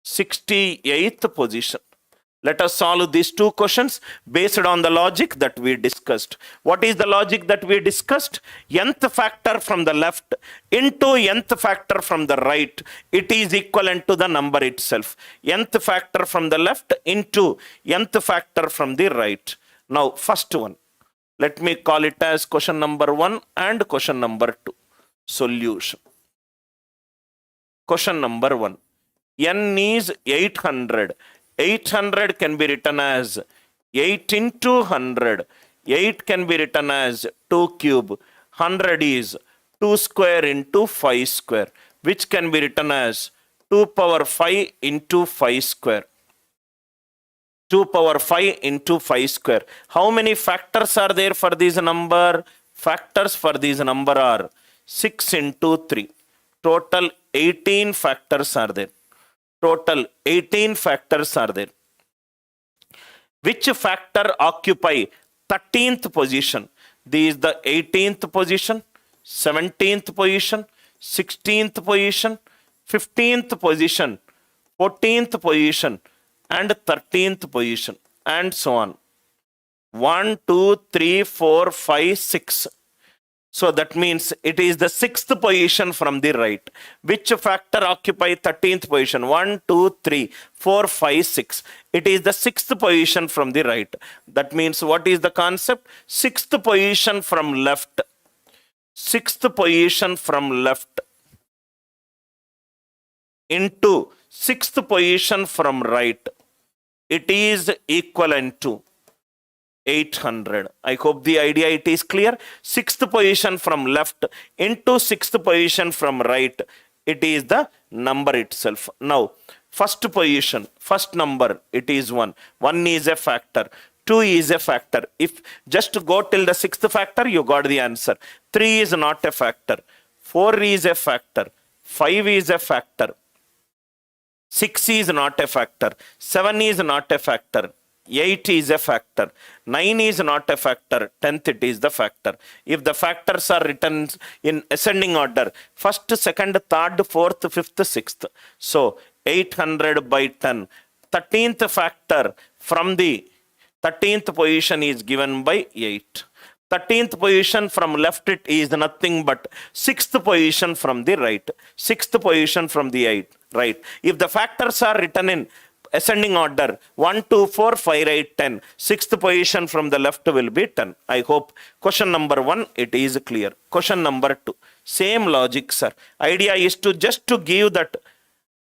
68th position. Let us solve these 2 questions based on the logic that we discussed. What is the logic that we discussed? Nth factor from the left into nth factor from the right. It is equivalent to the number itself. Nth factor from the left into nth factor from the right. Now, first one. Let me call it as question number 1 and question number 2. Solution. Question number 1. N is 800. 800 can be written as 8 into 100. 8 can be written as 2 cube. 100 is 2 square into 5 square, which can be written as 2 power 5 into 5 square. 2 power 5 into 5 square. How many factors are there for this number? Factors for this number are 6 into 3. Total 18 factors are there. Total 18 factors are there. Which factor occupy 13th position? This is the 18th position, 17th position, 16th position, 15th position, 14th position, and 13th position, and so on. 1, 2, 3, 4, 5, 6. So that means it is the 6th position from the right. Which factor occupy 13th position? 1, 2, 3, 4, 5, 6. It is the 6th position from the right. That means what is the concept? 6th position from left. 6th position from left into 6th position from right. It is equivalent to 800. I hope the idea it is clear. 6th position from left into 6th position from right. It is the number itself. Now, first position, first number, it is 1. 1 is a factor. 2 is a factor. If just go till the 6th factor, you got the answer. 3 is not a factor. 4 is a factor. 5 is a factor. 6 is not a factor. 7 is not a factor. 8 is a factor. 9 is not a factor. 10th it is the factor. If the factors are written in ascending order, first, second, third, fourth, fifth, sixth. So 800 by 10. 13th factor from the 13th position is given by 8. 13th position from left it is nothing but 6th position from the right. 6th position from the right. If the factors are written in ascending order, 1, 2, 4, 5, 8, 10. 6th position from the left will be 10. I hope question number 1, it is clear. Question number 2, same logic, sir. Idea is to just to give that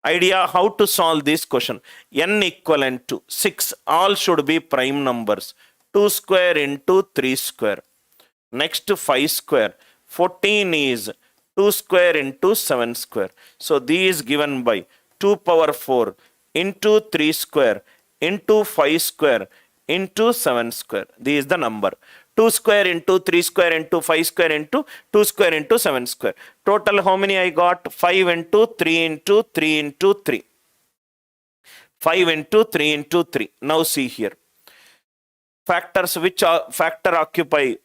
idea how to solve this question. N equivalent to 6, all should be prime numbers. 2 square into 3 square. Next 5 square. 14 is 2 square into 7 square. So these given by 2 power 4 into 3 square into 5 square into 7 square. This is the number. 2 square into 3 square into 5 square into 2 square into 7 square. Total how many I got? 5 into 3 into 3 into 3. 5 into 3 into 3. Now see here. Factors which factor occupy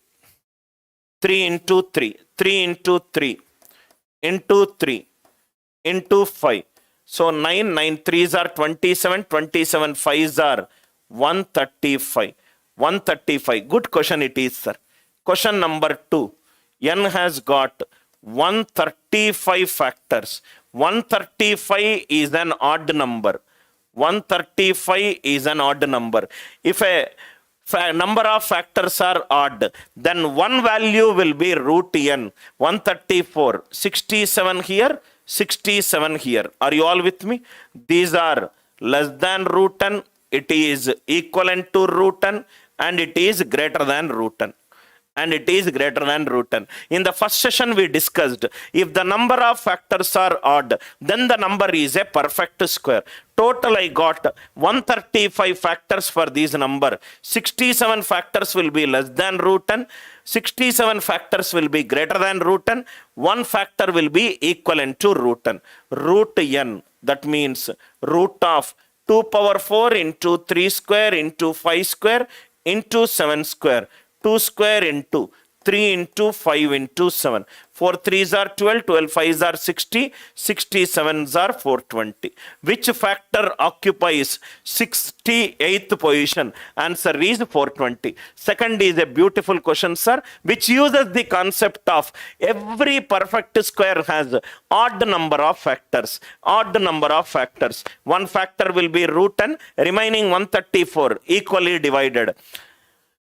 3 into 3. 3 into 3 into 3 into 5. So 9, 9 3s are 27, 27 5s are 135. 135. Good question it is, sir. Question number 2. N has got 135 factors. 135 is an odd number. 135 is an odd number. If a number of factors are odd, then one value will be root n. 134. 67 here. 67 here. Are you all with me? These are less than root n, it is equivalent to root n, and it is greater than root n. And it is greater than root n. In the first session we discussed, if the number of factors are odd, then the number is a perfect square. Total I got 135 factors for this number. 67 factors will be less than root n. 67 factors will be greater than root n. One factor will be equivalent to root n. Root n, that means root of 2 power 4 into 3 square into 5 square into 7 square. 2 square into 3 into 5 into 7. 4 3s are 12, 12 5s are 60, 67s are 420. Which factor occupies 68th position? Answer is 420. Second is a beautiful question, sir, which uses the concept of every perfect square has odd number of factors. Odd number of factors. One factor will be root n, remaining 134 equally divided.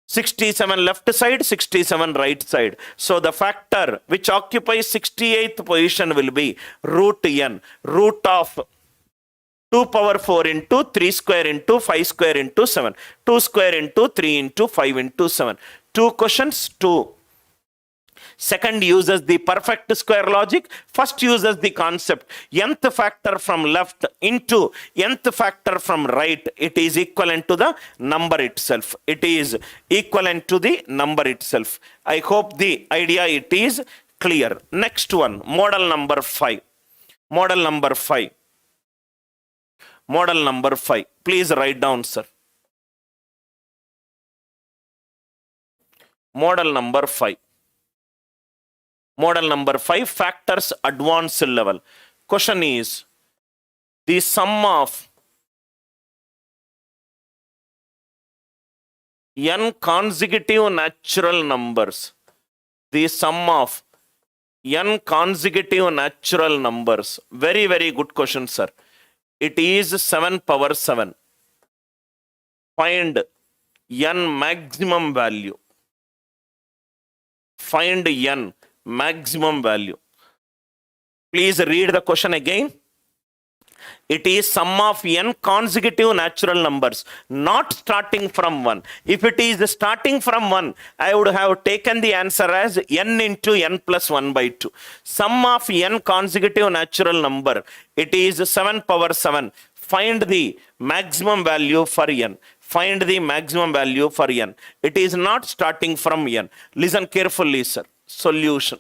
67 left side, 67 right side. So the factor which occupies 68th position will be root n. Root of 2 power 4 into 3 square into 5 square into 7. 2 square into 3 into 5 into 7. Two questions, 2. Second uses the perfect square logic. First uses the concept nth factor from left into nth factor from right. It is equivalent to the number itself. It is equivalent to the number itself. I hope the idea it is clear. Next one, model number 5. Model number 5. Model number 5. Please write down, sir. Model number 5. Model number 5, factors advanced level. Question is, the sum of n consecutive natural numbers. The sum of n consecutive natural numbers. Very, very good question, sir. It is 7 power 7. Find n maximum value. Find n maximum value. Please read the question again. It is sum of n consecutive natural numbers, not starting from 1. If it is starting from 1, I would have taken the answer as n into n plus 1 by 2. Sum of n consecutive natural number, it is 7 power 7. Find the maximum value for n. find the maximum value for n. It is not starting from n. Listen carefully, sir. Solution.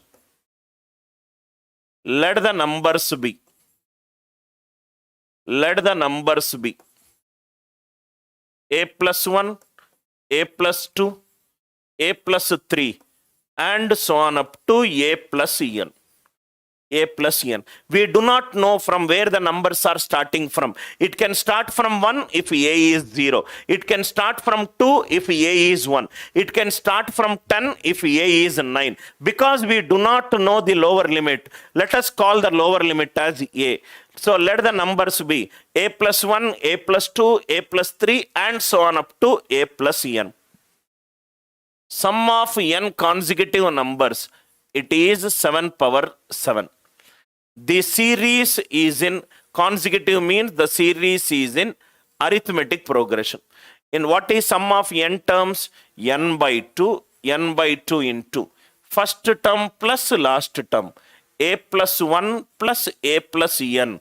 Let the numbers be. Let the numbers be a plus 1, a plus 2, a plus 3, and so on up to a plus n. A plus n. We do not know from where the numbers are starting from. It can start from 1 if a is 0. It can start from 2 if a is 1. It can start from 10 if a is 9. Because we do not know the lower limit, let us call the lower limit as a. So let the numbers be a plus 1, a plus 2, a plus 3, and so on up to a plus n. Sum of n consecutive numbers, it is 7 power 7. The series is in consecutive means the series is in arithmetic progression. In what is sum of n terms? N by 2, n by 2 into first term plus last term, a plus 1 plus a plus n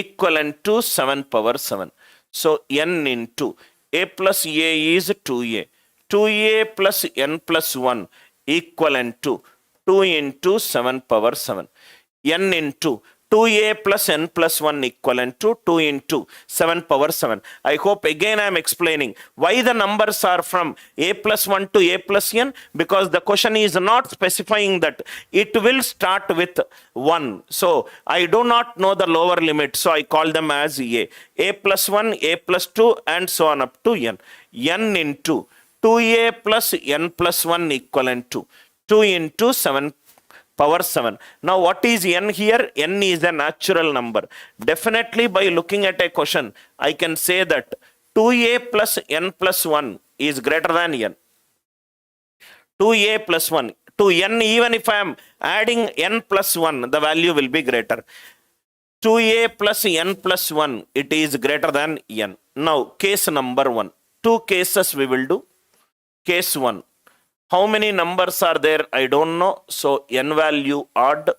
equivalent to 7 power 7. So n into a plus a is 2a. 2a plus n plus 1 equivalent to 2 into 7 power 7. N into 2a plus n plus 1 equivalent to 2 into 7 power 7. I hope again I am explaining why the numbers are from a plus 1 to a plus n, because the question is not specifying that it will start with 1. So I do not know the lower limit, so I call them as a. A plus 1, a plus 2, and so on up to n. N into 2a plus n plus 1 equivalent to 2 into 7 power 7. Now what is n here? N is a natural number. Definitely by looking at a question, I can say that 2a plus n plus 1 is greater than n. 2a plus 1 to n, even if I am adding n plus 1, the value will be greater. 2a plus n plus 1, it is greater than n. Now case number 1. Two cases we will do. Case 1. How many numbers are there? I don't know. So n value odd.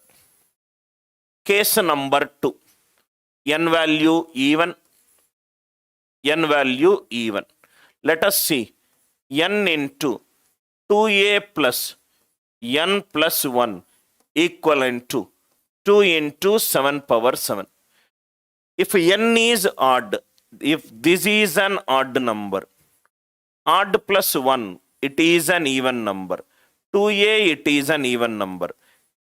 Case number 2. N value even. N value even. Let us see. N into 2a plus n plus 1 equivalent to 2 into 7 power 7. If n is odd, if this is an odd number, odd plus 1, it is an even number. 2a, it is an even number.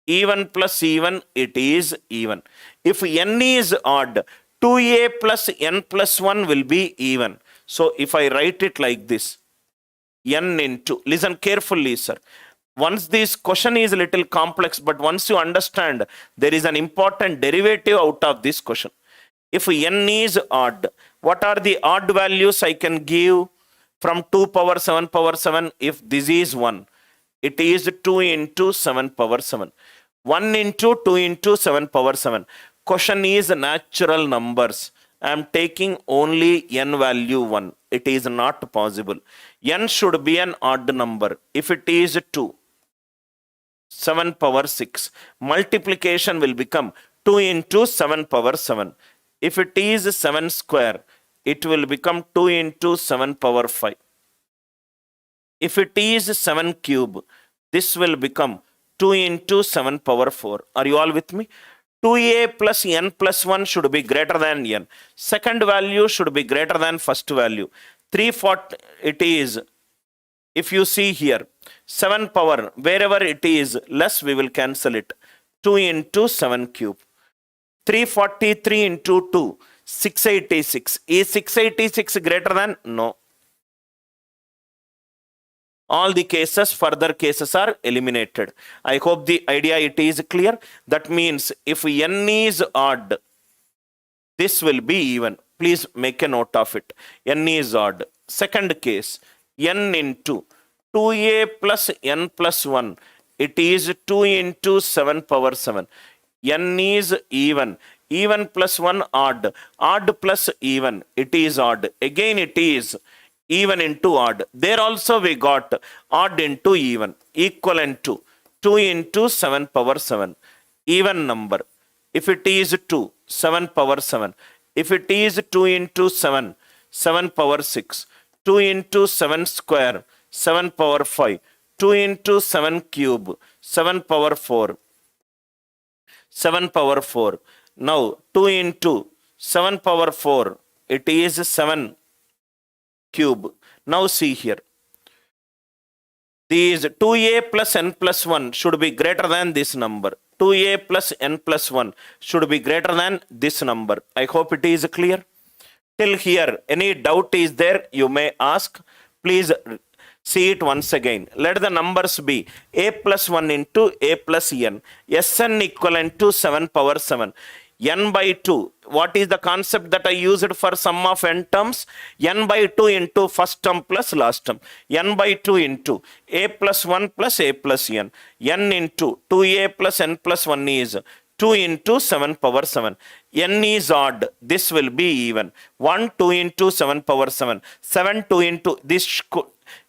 Even plus even, it is even. If n is odd, 2a plus n plus 1 will be even. So if I write it like this, n into, listen carefully, sir. Once this question is a little complex, but once you understand, there is an important derivative out of this question. If n is odd, what are the odd values I can give? From 2 power 7 power 7, if this is 1, it is 2 into 7 power 7. 1 into 2 into 7 power 7. Question is natural numbers. I am taking only n value 1. It is not possible. N should be an odd number. If it is 2, 7 power 6. Multiplication will become 2 into 7 power 7. If it is 7 square, it will become 2 into 7 power 5. If it is 7 cube, this will become 2 into 7 power 4. Are you all with me? 2a plus n plus 1 should be greater than n. Second value should be greater than first value. 340, it is, if you see here, 7 power, wherever it is less, we will cancel it. 2 into 7 cube. 343 into 2. 686. Is 686 greater than? No. All the cases, further cases are eliminated. I hope the idea it is clear. That means if n is odd, this will be even. Please make a note of it. N is odd. Second case, n into 2a plus n plus 1. It is 2 into 7 power 7. N is even. Even plus 1 odd. Odd plus even. It is odd. Again it is even into odd. There also we got odd into even. Equivalent to 2 into 7 power 7. Even number. If it is 2, 7 power 7. If it is 2 into 7, 7 power 6. 2 into 7 square, 7 power 5. 2 into 7 cube, 7 power 4. 7 power 4. Now 2 into 7 power 4, it is 7 cube. Now see here. These 2a plus n plus 1 should be greater than this number. 2a plus n plus 1 should be greater than this number. I hope it is clear. Till here, any doubt is there, you may ask. Please see it once again. Let the numbers be a plus 1 into a plus n. Sn equivalent to 7 power 7. N by 2. What is the concept that I used for sum of n terms? N by 2 into first term plus last term. N by 2 into a plus 1 plus a plus n. N into 2a plus n plus 1 is 2 into 7 power 7. N is odd. This will be even. 1, 2 into 7 power 7. 7, 2 into... This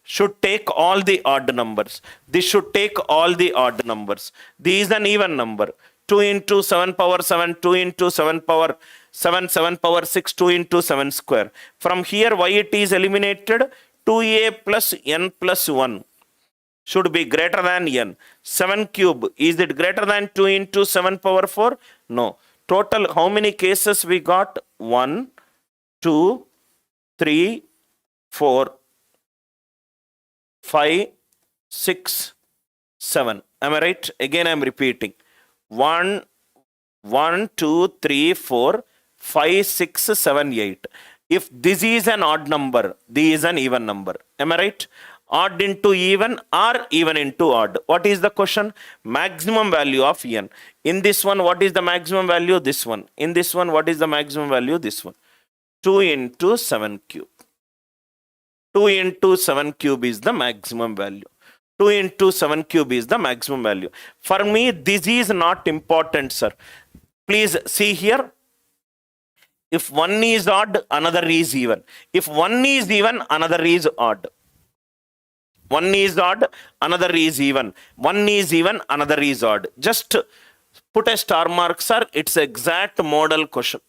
should take all the odd numbers. This should take all the odd numbers. This is an even number. 2 into 7 power 7, 2 into 7 power 7, 7 power 6, 2 into 7 square. From here, why it is eliminated? 2a plus n plus 1 should be greater than n. 7 cube, is it greater than 2 into 7 power 4? No. Total, how many cases we got? 1, 2, 3, 4, 5, 6, 7. Am I right? Again, I am repeating. 1, 2, 3, 4, 5, 6, 7, 8. If this is an odd number, this is an even number. Am I right? Odd into even or even into odd. What is the question? Maximum value of n. In this one, what is the maximum value? This one. In this one, what is the maximum value? This one. 2 into 7 cube. 2 into 7 cube is the maximum value. 2 into 7 cube is the maximum value. For me, this is not important, sir. Please see here. If one is odd, another is even. If one is even, another is odd. One is odd, another is even. One is even, another is odd. Just put a star mark, sir. It's exact model question.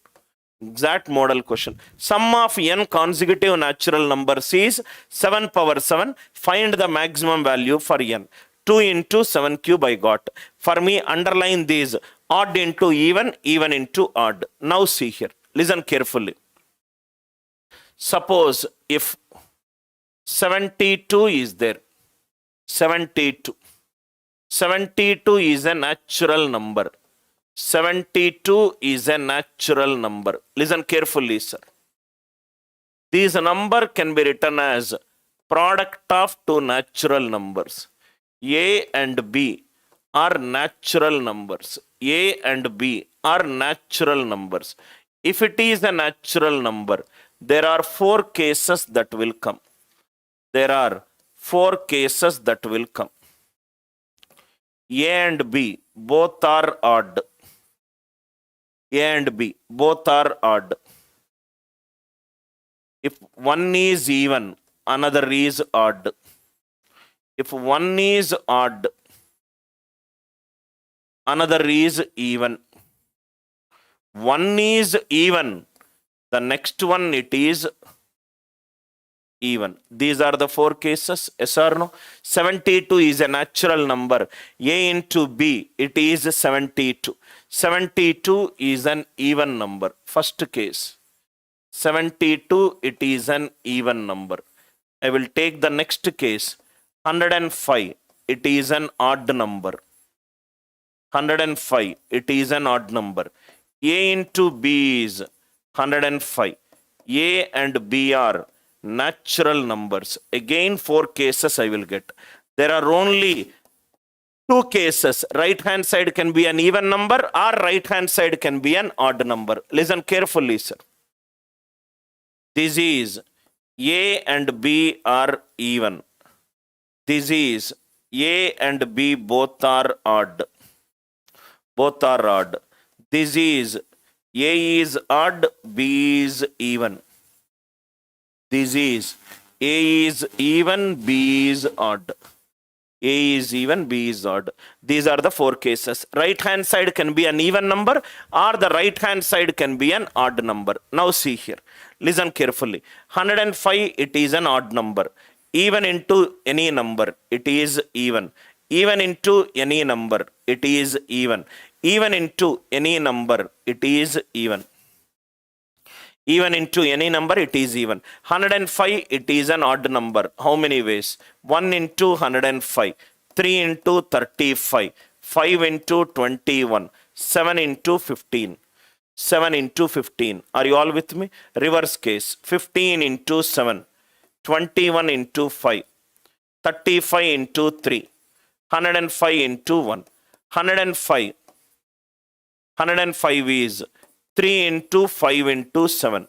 Exact model question. Sum of n consecutive natural numbers is 7 power 7. Find the maximum value for n. 2 into 7 cube I got. For me, underline these. Odd into even, even into odd. Now see here. Listen carefully. Suppose if 72 is there. 72. 72 is a natural number. 72 is a natural number. Listen carefully, sir. This number can be written as product of two natural numbers. A and B are natural numbers. A and B are natural numbers. If it is a natural number, there are 4 cases that will come. There are 4 cases that will come. A and B both are odd. A and B both are odd. If one is even, another is odd. If one is odd, another is even. One is even, the next one it is even. These are the 4 cases, yes or no? 72 is a natural number. A into B, it is 72. 72 is an even number. First case. 72, it is an even number. I will take the next case. 105, it is an odd number. 105, it is an odd number. A into B is 105. A and B are natural numbers. Again 4 cases I will get. There are only 2 cases. Right hand side can be an even number or right hand side can be an odd number. Listen carefully, sir. This is A and B are even. This is A and B both are odd. Both are odd. This is A is odd, B is even. This is A is even, B is odd. A is even, B is odd. These are the 4 cases. Right hand side can be an even number or the right hand side can be an odd number. Now see here. Listen carefully. 105, it is an odd number. Even into any number, it is even. Even into any number, it is even. Even into any number, it is even. Even into any number, it is even. 105, it is an odd number. How many ways? 1 into 105, 3 into 35, 5 into 21, 7 into 15. 7 into 15. Are you all with me? Reverse case. 15 into 7, 21 into 5, 35 into 3, 105 into 1. 105 is 3 into 5 into 7.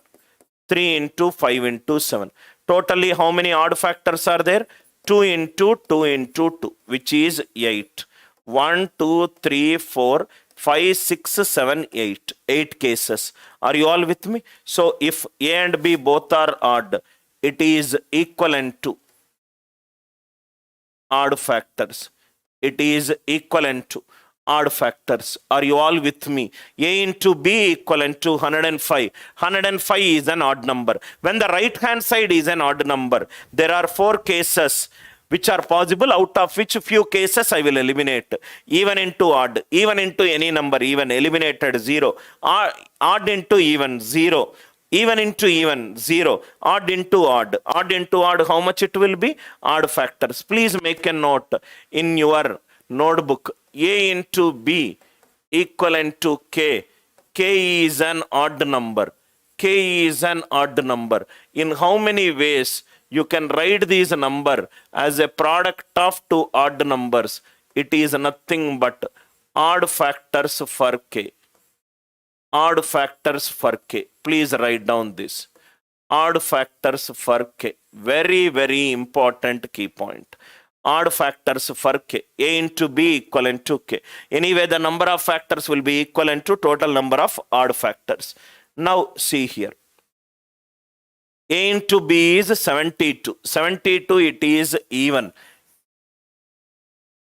3 into 5 into 7. Totally, how many odd factors are there? 2 into 2 into 2, which is 8. 1, 2, 3, 4, 5, 6, 7, 8. 8 cases. Are you all with me? So, if A and B both are odd, it is equivalent to odd factors. It is equivalent to odd factors. Are you all with me? A into B equivalent to 105. 105 is an odd number. When the right hand side is an odd number, there are 4 cases which are possible, out of which few cases I will eliminate. Even into odd, even into any number, even eliminated 0. Odd into even, 0. Even into even, 0. Odd into odd. Odd into odd, how much it will be? Odd factors. Please make a note in your notebook. A into B equivalent to K. K is an odd number. K is an odd number. In how many ways you can write this number as a product of 2 odd numbers? It is nothing but odd factors for K. Odd factors for K. Please write down this. Odd factors for K. Very, very important key point. Odd factors for K. A into B equivalent to K. Anyway, the number of factors will be equivalent to total number of odd factors. Now, see here. A into B is 72. 72, it is even.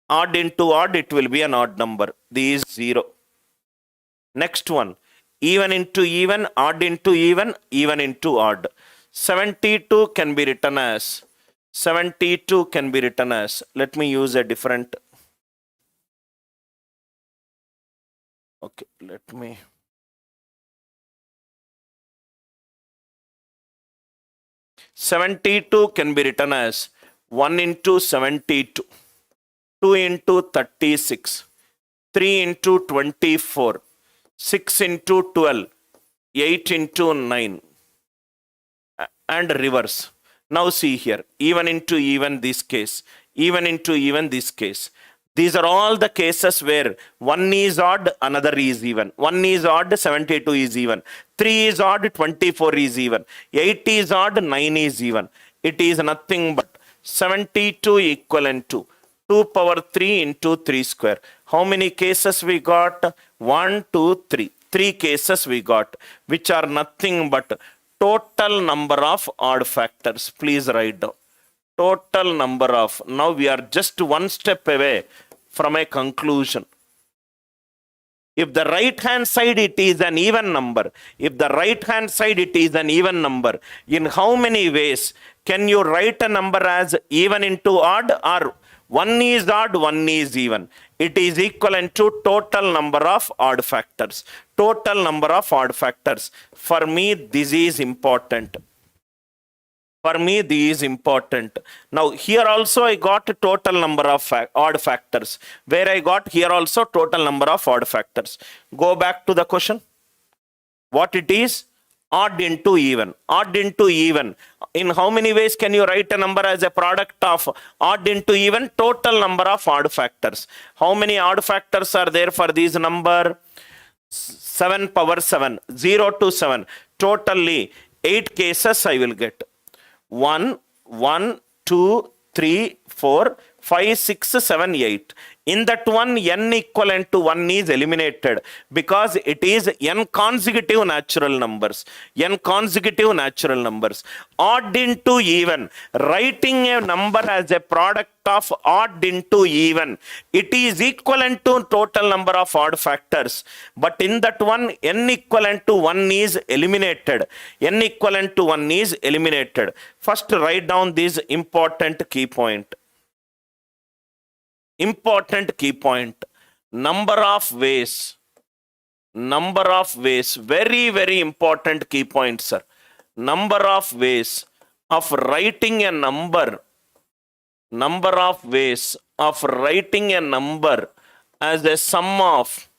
Odd into odd, it will be an odd number. This is 0. Next one. Even into even, odd into even into odd. 72 can be written as, 72 can be written as, let me use a different, okay, let me, (72) can be written as 1 into 72, 2 into 36, 3 into 24, 6 into 12, 8 into 9, and reverse. Now see here, even into even this case, even into even this case. These are all the cases where one is odd, another is even. One is odd, 72 is even. 3 is odd, 24 is even. 8 is odd, 9 is even. It is nothing but 72 equivalent to 2 power 3 into 3 square. How many cases we got? 1, 2, 3. 3 cases we got, which are nothing but total number of odd factors. Please write down. Total number of. Now we are just one step away from a conclusion. If the right hand side it is an even number, if the right hand side it is an even number, in how many ways can you write a number as even into odd, or one is odd, one is even? It is equivalent to total number of odd factors. Total number of odd factors. For me, this is important. For me, this is important. Now, here also I got total number of odd factors. Where I got here also total number of odd factors. Go back to the question. What it is? Odd into even. Odd into even. In how many ways can you write a number as a product of odd into even? Total number of odd factors. How many odd factors are there for this number? 7 power 7. 0 to 7. Totally 8 cases I will get. 1, 1, 2, 3, 4, 5, 6, 7, 8. In that one, n equivalent to 1 is eliminated because it is n consecutive natural numbers. N consecutive natural numbers. Odd into even. Writing a number as a product of odd into even, it is equivalent to total number of odd factors. But in that one, n equivalent to 1 is eliminated. N equivalent to 1 is eliminated. First, write down this important key point. Important key point. Number of ways. Number of ways. Very, very important key point, sir. Number of ways of writing a number. Number of ways of writing a number as a sum of.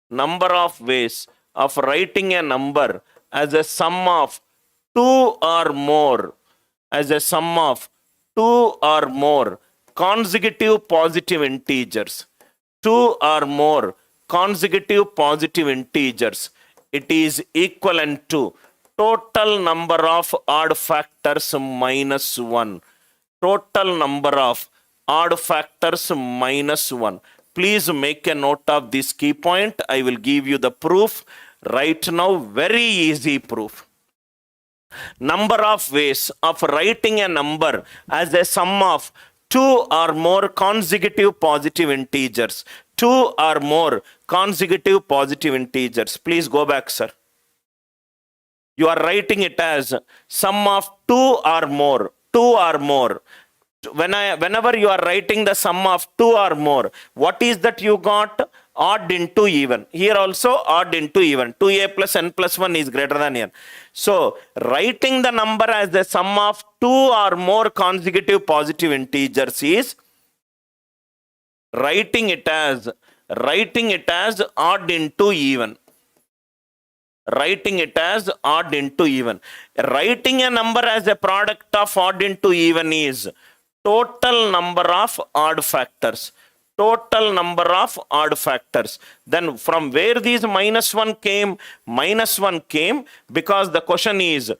Number of ways of writing a number as a sum of 2 or more. As a sum of 2 or more consecutive positive integers. 2 or more consecutive positive integers. It is equivalent to total number of odd factors minus 1. Total number of odd factors minus 1. Please make a note of this key point. I will give you the proof right now. Very easy proof. Number of ways of writing a number as a sum of 2 or more consecutive positive integers. 2 or more consecutive positive integers. Please go back, sir. You are writing it as sum of 2 or more. 2 or more. Whenever you are writing the sum of 2 or more, what is that you got? Odd into even. Here also odd into even. 2a plus n plus 1 is greater than n. So, writing the number as the sum of 2 or more consecutive positive integers is writing it as odd into even. Writing it as odd into even. Writing a number as a product of odd into even is total number of odd factors. Total number of odd factors. Then from where these minus 1 came? Minus 1 came because the question is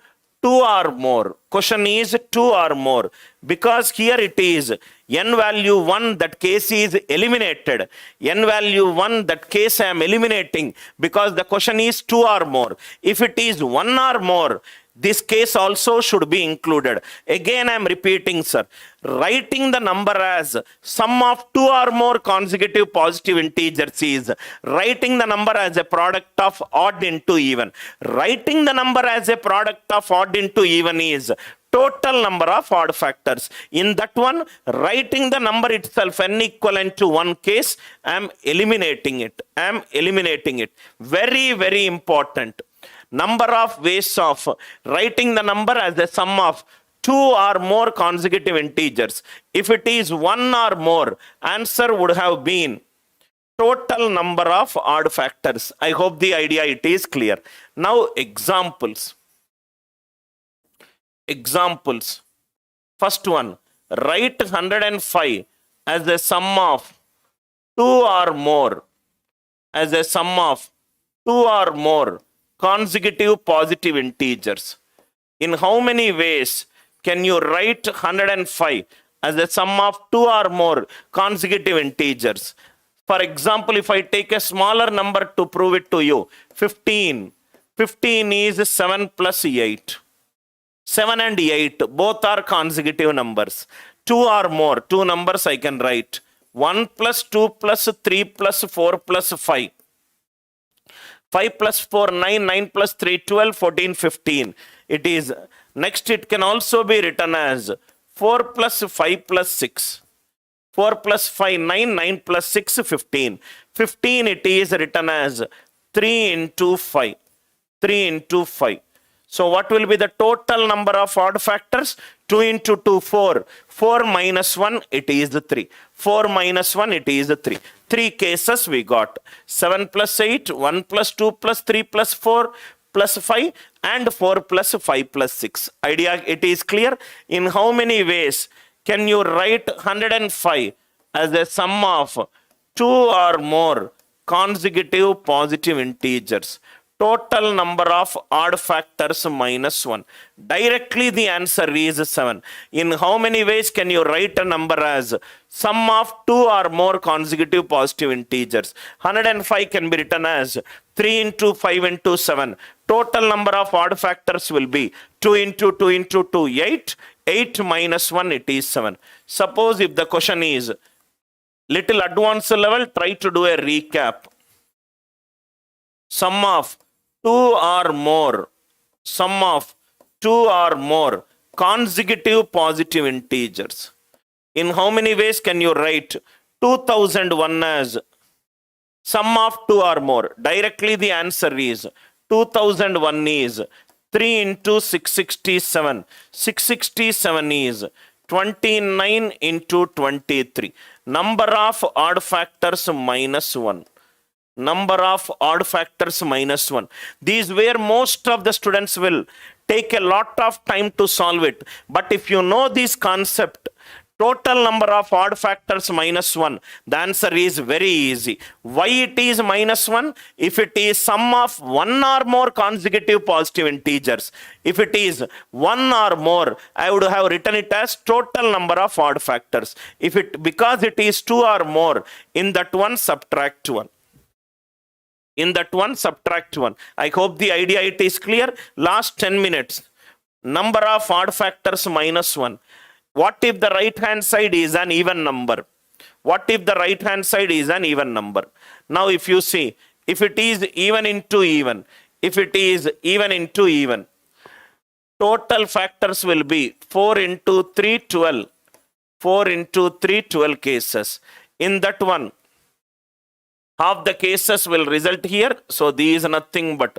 2 or more. Question is 2 or more. Because here it is n value 1, that case is eliminated. N value 1, that case I am eliminating because the question is 2 or more. If it is 1 or more, this case also should be included. Again, I am repeating, sir. Writing the number as sum of 2 or more consecutive positive integers is writing the number as a product of odd into even. Writing the number as a product of odd into even is total number of odd factors. In that one, writing the number itself n equivalent to 1 case, I am eliminating it. I am eliminating it. Very, very important. Number of ways of writing the number as the sum of 2 or more consecutive integers. If it is 1 or more, answer would have been total number of odd factors. I hope the idea it is clear. Now examples. Examples. First one, write 105 as the sum of 2 or more. As a sum of 2 or more consecutive positive integers. In how many ways can you write 105 as a sum of 2 or more consecutive integers? For example, if I take a smaller number to prove it to you, 15. 15 is 7 plus 8. 7 and 8, both are consecutive numbers. 2 or more, 2 numbers I can write. 1 plus 2 plus 3 plus 4 plus 5. 5 plus 4, 9, 9 plus 3, 12, 14, 15. It is, next it can also be written as 4 plus 5 plus 6. 4 plus 5, 9, 9 plus 6, 15. 15 it is written as 3 into 5. 3 into 5. So what will be the total number of odd factors? 2 into 2, 4. 4 minus 1, it is 3. 4 minus 1, it is 3. 3 cases we got. 7 plus 8, 1 plus 2 plus 3 plus 4 plus 5 and 4 plus 5 plus 6. Idea, it is clear? In how many ways can you write 105 as a sum of 2 or more consecutive positive integers? Total number of odd factors minus 1. Directly the answer is 7. In how many ways can you write a number as sum of 2 or more consecutive positive integers? 105 can be written as 3 into 5 into 7. Total number of odd factors will be 2 into 2 into 2, 8. 8 minus 1, it is 7. Suppose if the question is little advanced level, try to do a recap. Sum of 2 or more consecutive positive integers. In how many ways can you write 2001 as sum of 2 or more? Directly the answer is 2001 is 3 into 667. 667 is 29 into 23. Number of odd factors minus 1. Number of odd factors minus 1. These where most of the students will take a lot of time to solve it. But if you know this concept, total number of odd factors minus 1, the answer is very easy. Why it is minus 1? If it is sum of 1 or more consecutive positive integers. If it is 1 or more, I would have written it as total number of odd factors. Because it is 2 or more, in that one subtract 1. In that one, subtract 1. I hope the idea it is clear. Last 10 minutes. Number of odd factors minus 1. What if the right hand side is an even number? What if the right hand side is an even number? Now if you see, if it is even into even, if it is even into even, total factors will be 4 into 3, 12. 4 into 3, 12 cases. In that one, half the cases will result here. So these are nothing but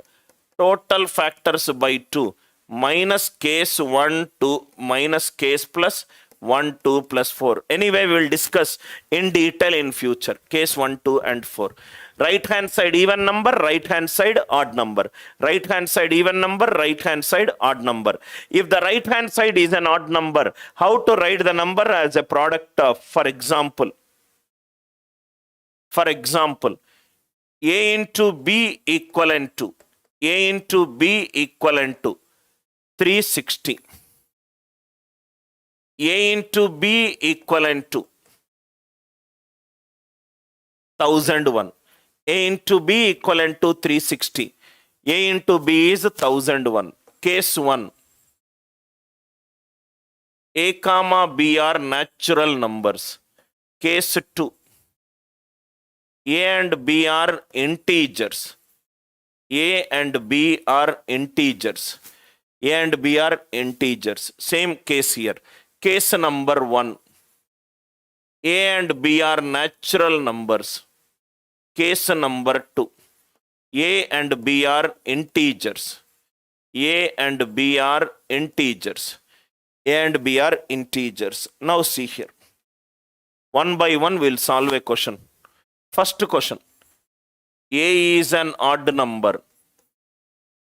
total factors by 2 minus case 1, 2 minus case plus 1, 2 plus 4. Anyway, we will discuss in detail in future. Case 1, 2 and 4. Right hand side even number, right hand side odd number. Right hand side even number, right hand side odd number. If the right hand side is an odd number, how to write the number as a product of, for example, A into B equivalent to 360. A into B equivalent to 1001. A into B equivalent to 360. A into B is 1001. Case 1. A comma B are natural numbers. Case 2. A and B are integers. A and B are integers. A and B are integers. Same case here. Case number 1. A and B are natural numbers. Case number 2. A and B are integers. A and B are integers. A and B are integers. Now see here. One by one we'll solve a question. First question. A is an odd number.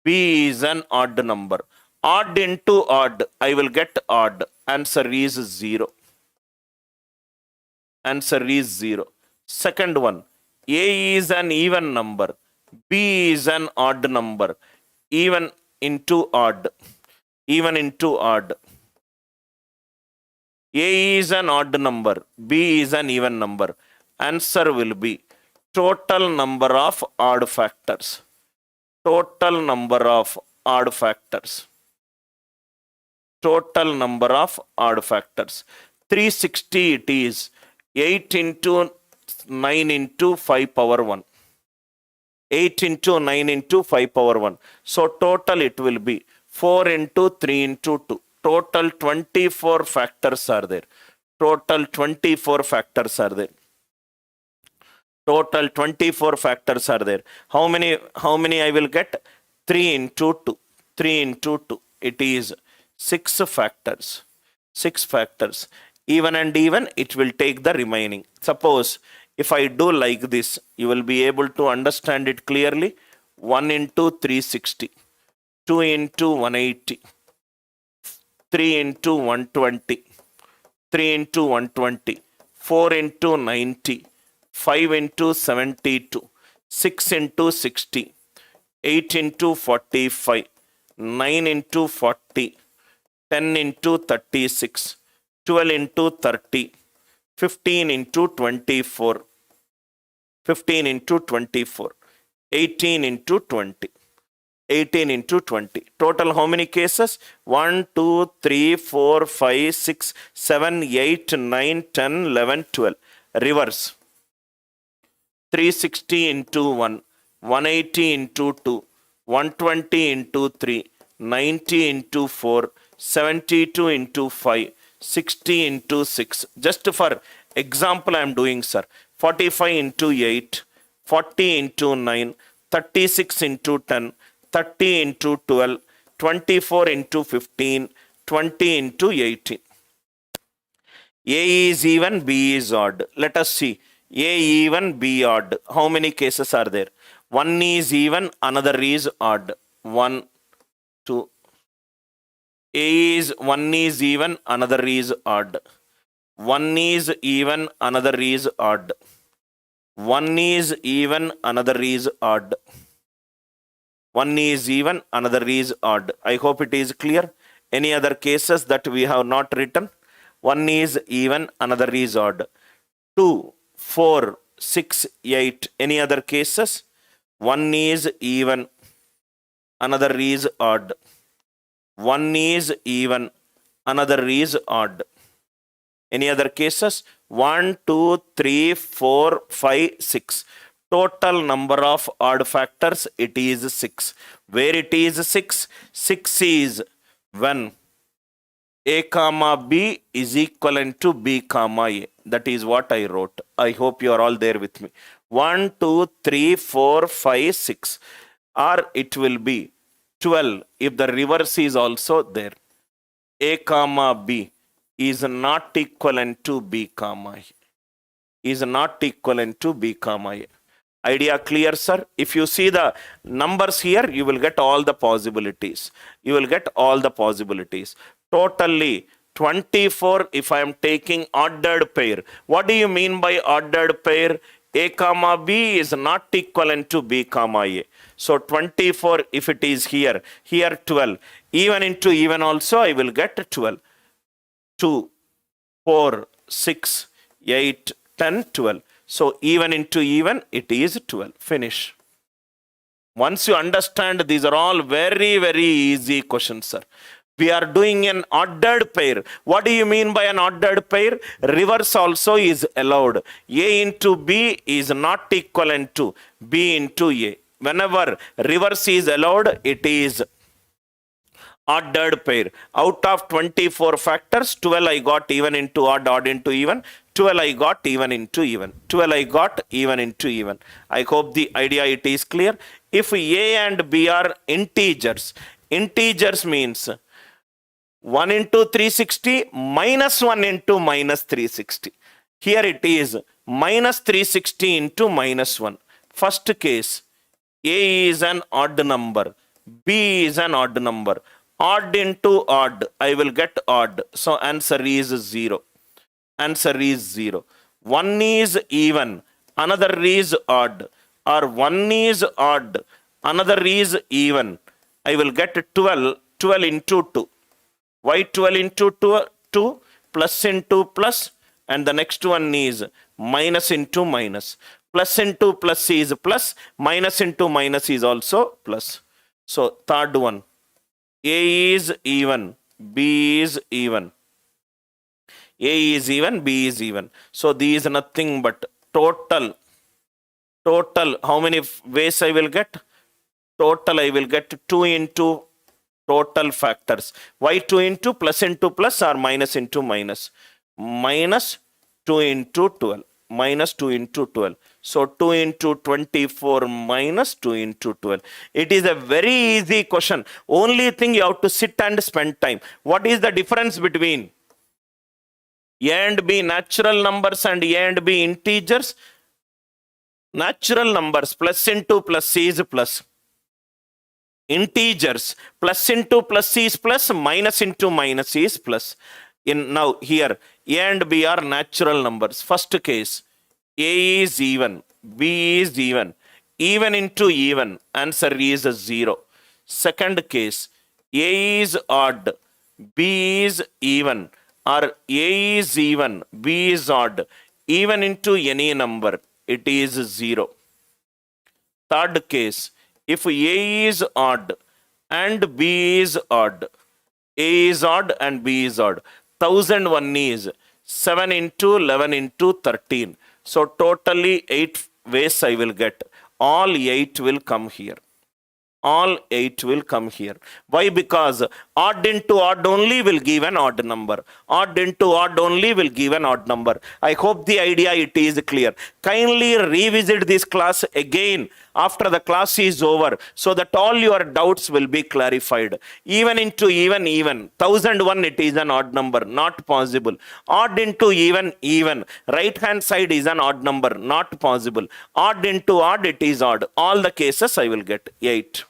B is an odd number. Odd into odd, I will get odd. Answer is 0. Answer is 0. Second one. A is an even number. B is an odd number. Even into odd. Even into odd. A is an odd number. B is an even number. Answer will be total number of odd factors. Total number of odd factors. Total number of odd factors. 360 it is 8 into 9 into 5 power 1. 8 into 9 into 5 power 1. So total it will be 4 into 3 into 2. Total 24 factors are there. Total 24 factors are there. Total 24 factors are there. How many I will get? 3 into 2. 3 into 2. It is 6 factors. 6 factors. Even and even, it will take the remaining. Suppose if I do like this, you will be able to understand it clearly. 1 into 360. 2 into 180. 3 into 120. 3 into 120. 4 into 90. 5 into 72, 6 into 60, 8 into 45, 9 into 40, 10 into 36, 12 into 30, 15 into 24, 15 into 24, 18 into 20. 18 into 20. Total how many cases? 1, 2, 3, 4, 5, 6, 7, 8, 9, 10, 11, 12. Reverse. 360 into 1, 180 into 2, 120 into 3, 90 into 4, 72 into 5, 60 into 6. Just for example I am doing, sir. 45 into 8, 40 into 9, 36 into 10, 30 into 12, 24 into 15, 20 into 18. A is even, B is odd. Let us see. A even, B odd. How many cases are there? One is even, another is odd. 1, 2. One is even, another is odd. One is even, another is odd. One is even, another is odd. One is even, another is odd. I hope it is clear. Any other cases that we have not written? One is even, another is odd. 2, 4, 6, 8. Any other cases? One is even, another is odd. One is even, another is odd. Any other cases? 1, 2, 3, 4, 5, 6. Total number of odd factors, it is 6. Where it is 6? 6 is when A comma B is equivalent to B comma A. That is what I wrote. I hope you are all there with me. 1, 2, 3, 4, 5, 6. Or it will be 12 if the reverse is also there. A comma B is not equivalent to B comma A. Is not equivalent to B comma A. Idea clear, sir? If you see the numbers here, you will get all the possibilities. You will get all the possibilities. Totally 24 if I am taking ordered pair. What do you mean by ordered pair? A comma B is not equivalent to B comma A. So 24 if it is here, here 12. Even into even also I will get 12. 2, 4, 6, 8, 10, 12. So even into even, it is 12. Finish. Once you understand, these are all very, very easy questions, sir. We are doing an ordered pair. What do you mean by an ordered pair? Reverse also is allowed. A into B is not equivalent to B into A. Whenever reverse is allowed, it is ordered pair. Out of 24 factors, 12 I got even into odd, odd into even. 12 I got even into even. 12 I got even into even. I hope the idea it is clear. If A and B are integers, integers means 1 into 360 minus 1 into minus 360. Here it is minus 360 into minus 1. First case, A is an odd number, B is an odd number. Odd into odd, I will get odd. So answer is 0. Answer is 0. One is even, another is odd. Or one is odd, another is even. I will get 12, 12 into 2. Why 12 into 2? Plus into plus. And the next one is minus into minus. Plus into plus is plus. Minus into minus is also plus. So third one. A is even, B is even. A is even, B is even. So these is nothing but total. Total, how many ways I will get? Total I will get 2 into total factors. Why 2 into? Plus into plus or minus into minus? Minus 2 into 12. Minus 2 into 12. So 2 into 24 minus 2 into 12. It is a very easy question. Only thing you have to sit and spend time. What is the difference between A and B natural numbers and A and B integers? Natural numbers plus into plus is plus. Integers plus into plus is plus, minus into minus is plus. Now here A and B are natural numbers. First case, A is even, B is even. even into even, answer is 0. Second case, A is odd, B is even, or A is even, B is odd, even into any number, it is 0. Third case, if A is odd and B is odd, A is odd and B is odd, 1001 is 7 into 11 into 13. So totally 8 ways I will get. All 8 will come here. All 8 will come here. Why? Because odd into odd only will give an odd number. Odd into odd only will give an odd number. I hope the idea it is clear. Kindly revisit this class again after the class is over so that all your doubts will be clarified. Even into even, 1001 it is an odd number, not possible. Odd into even, right hand side is an odd number, not possible. Odd into odd, it is odd. All the cases I will get 8.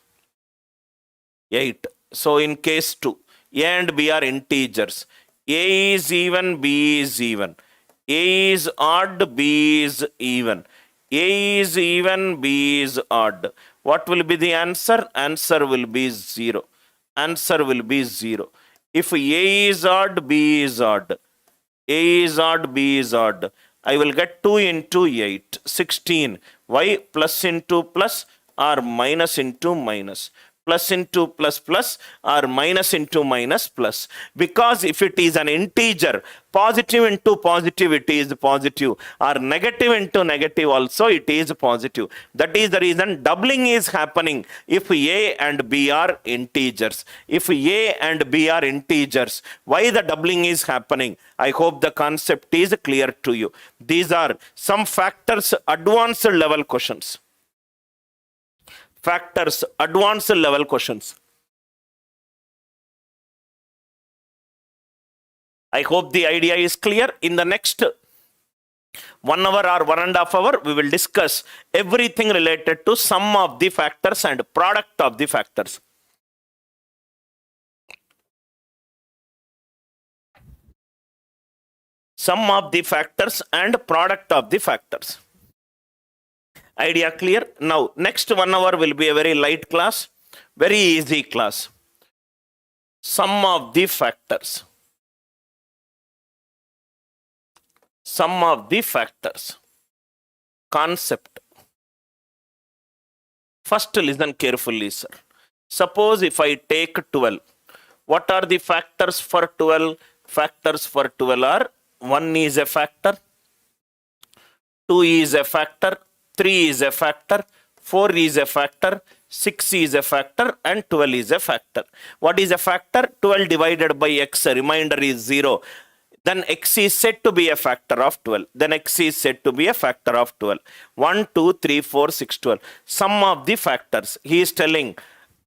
8. So in case 2, A and B are integers. A is even, B is even. A is odd, B is even. A is even, B is odd. What will be the answer? Answer will be 0. Answer will be 0. If A is odd, B is odd. A is odd, B is odd. I will get 2 into 8, 16. Why? Plus into plus or minus into minus. Plus into plus plus or minus into minus plus. Because if it is an integer, positive into positive it is positive, or negative into negative also it is positive. That is the reason doubling is happening if A and B are integers. If A and B are integers, why the doubling is happening? I hope the concept is clear to you. These are some factors, advanced level questions. Factors, advanced level questions. I hope the idea is clear. In the next 1 hour or 1.5 hours, we will discuss everything related to sum of the factors and product of the factors. Sum of the factors and product of the factors. Idea clear? Now, next 1 hour will be a very light class, very easy class. Sum of the factors. Sum of the factors. Concept. First, listen carefully, sir. Suppose if I take 12, what are the factors for 12? Factors for 12 are 1 is a factor, 2 is a factor, 3 is a factor, 4 is a factor, 6 is a factor, and 12 is a factor. What is a factor? 12 divided by x, remainder is 0. Then x is said to be a factor of 12. Then x is said to be a factor of 12. 1, 2, 3, 4, 6, 12. Sum of the factors. He is telling,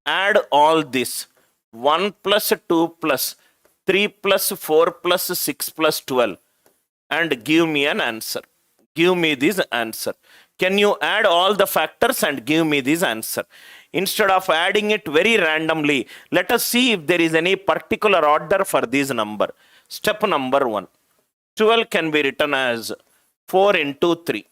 add all this. 1 plus 2 plus 3 plus 4 plus 6 plus 12. And give me an answer. Give me this answer. Can you add all the factors and give me this answer? Instead of adding it very randomly, let us see if there is any particular order for this number. Step number 1. 12 can be written as 4 into 3.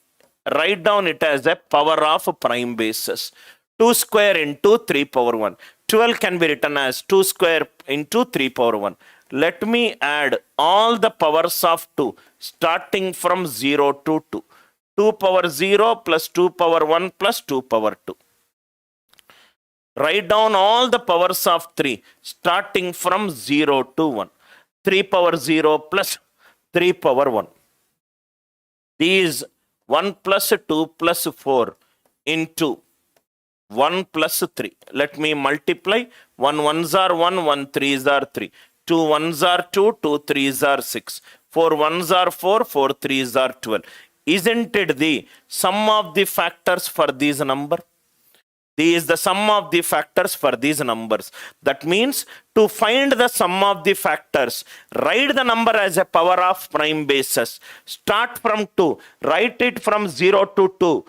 Write down it as a power of prime basis. 2 square into 3 power 1. 12 can be written as 2 square into 3 power 1. Let me add all the powers of 2 starting from 0 to 2. 2 power 0 plus 2 power 1 plus 2 power 2. Write down all the powers of 3 starting from 0 to 1. 3 power 0 plus 3 power 1. These 1 plus 2 plus 4 into 1 plus 3. Let me multiply. 1 ones are 1, 1 threes are 3. 2 ones are 2, 2 threes are 6. 4 ones are 4, 4 threes are 12. Isn't it the sum of the factors for this number? This is the sum of the factors for these numbers. That means to find the sum of the factors, write the number as a power of prime basis. Start from 2, write it from 0 to 2.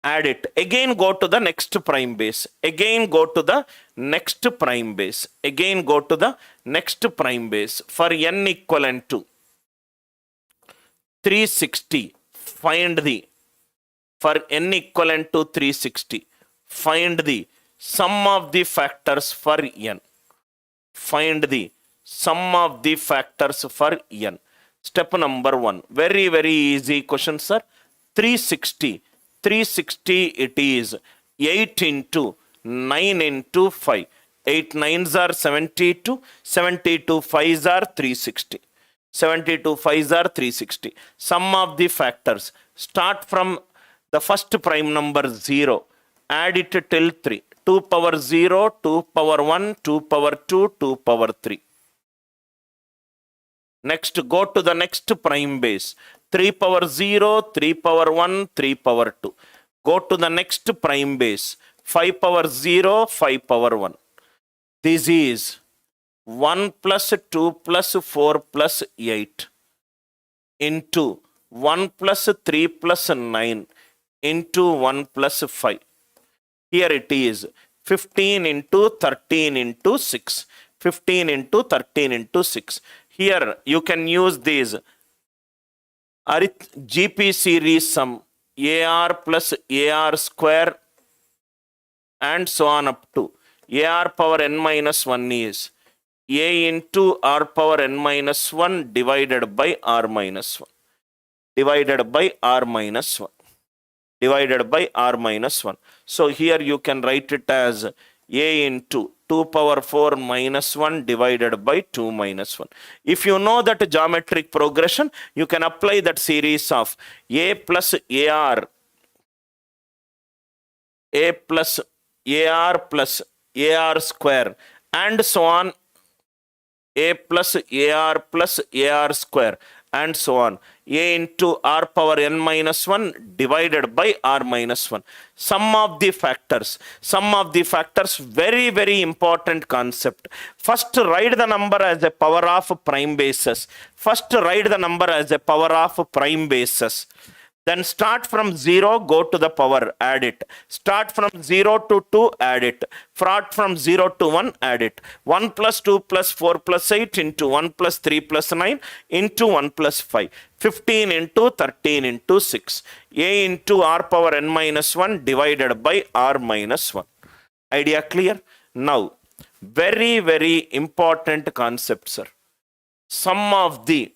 Add it. Again go to the next prime base. Again go to the next prime base. Again go to the next prime base. For n equivalent to 360. Find the for n equivalent to 360. Find the sum of the factors for n. Find the sum of the factors for n. Step number 1. Very, very easy question, sir. 360. 360 it is 8 into 9 into 5. 8 9s are 72. 72 5s are 360. 72 5s are 360. Sum of the factors. Start from the first prime number 0. Add it till 3. 2 power 0, 2 power 1, 2 power 2, 2 power 3. Next, go to the next prime base. 3 power 0, 3 power 1, 3 power 2. Go to the next prime base. 5 power 0, 5 power 1. This is 1 plus 2 plus 4 plus 8 into 1 plus 3 plus 9 into 1 plus 5. Here it is 15 into 13 into 6. 15 into 13 into 6. Here you can use these GP series sum, AR plus AR square and so on up to AR power n minus 1 is A into R power n minus 1 divided by R minus 1. Divided by R minus 1. Divided by R minus 1. So here you can write it as A into 2 power 4 minus 1 divided by 2 minus 1. If you know that geometric progression, you can apply that series of A plus AR, A plus AR plus AR square and so on, A plus AR square and so on. A into R power n minus 1 divided by R minus 1. Sum of the factors. Sum of the factors, very, very important concept. First, write the number as a power of prime bases. First, write the number as a power of prime bases. Then start from 0, go to the power, add it. Start from 0 to 2, add it. Start from 0 to 1, add it. 1 plus 2 plus 4 plus 8 into 1 plus 3 plus 9 into 1 plus 5. 15 into 13 into 6. A into R power n minus 1 divided by R minus 1. Idea clear? Now, very, very important concept, sir. Sum of the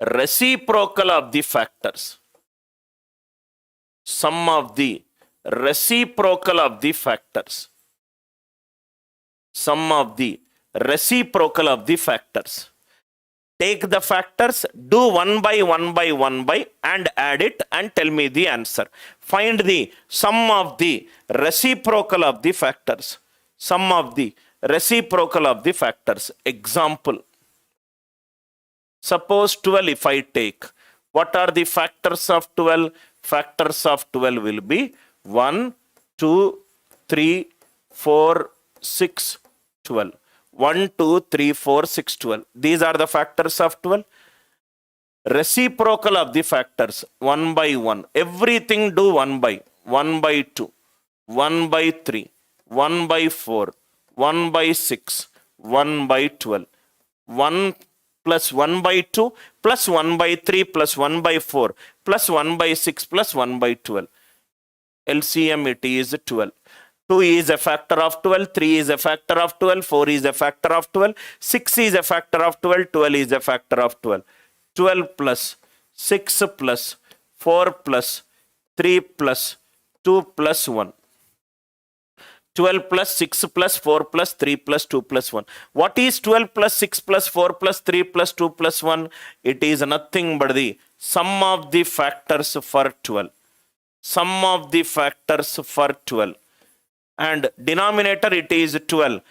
reciprocal of the factors. Sum of the reciprocal of the factors. Sum of the reciprocal of the factors. Take the factors, do 1 by 1 by 1 by and add it and tell me the answer. Find the sum of the reciprocal of the factors. Sum of the reciprocal of the factors. Example. Suppose 12 if I take. What are the factors of 12? Factors of 12 will be 1, 2, 3, 4, 6, 12. 1, 2, 3, 4, 6, 12. These are the factors of 12. Reciprocal of the factors, 1 by 1. Everything do 1 by 2, 1 by 3, 1 by 4, 1 by 6, 1 by 12. 1 plus 1 by 2 plus 1 by 3 plus 1 by 4 plus 1 by 6 plus 1 by 12. LCM it is 12. 2 is a factor of 12, 3 is a factor of 12, 4 is a factor of 12, 6 is a factor of 12, 12 is a factor of 12. 12 plus 6 plus 4 plus 3 plus 2 plus 1. 12 plus 6 plus 4 plus 3 plus 2 plus 1. What is 12 plus 6 plus 4 plus 3 plus 2 plus 1? It is nothing but the sum of the factors for 12. Sum of the factors for 12. And denominator it is 12.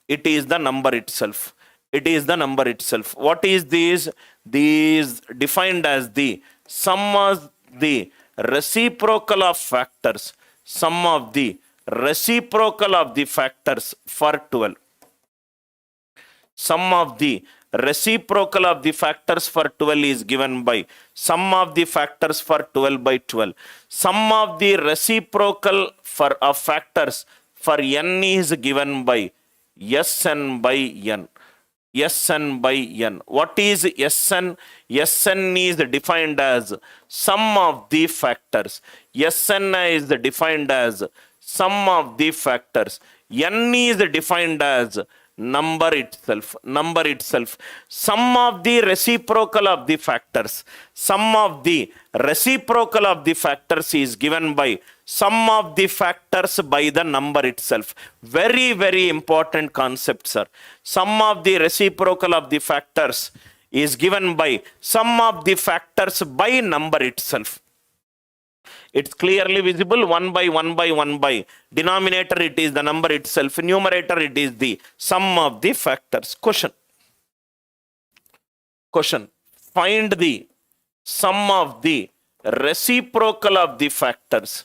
It is the number itself. It is the number itself. What is these? These defined as the sum of the reciprocal of factors. Sum of the reciprocal of the factors for 12. Sum of the reciprocal of the factors for 12 is given by sum of the factors for 12 by 12. Sum of the reciprocal of factors for n is given by Sn by n. Sn by n. What is Sn? Sn is defined as sum of the factors. Sn is defined as sum of the factors. N is defined as number itself. Sum of the reciprocal of the factors. Sum of the reciprocal of the factors is given by sum of the factors by the number itself. Very, very important concept, sir. Sum of the reciprocal of the factors is given by sum of the factors by number itself. It's clearly visible, 1 by 1 by 1 by. Denominator, it is the number itself. Numerator, it is the sum of the factors. Question. Find the sum of the reciprocal of the factors.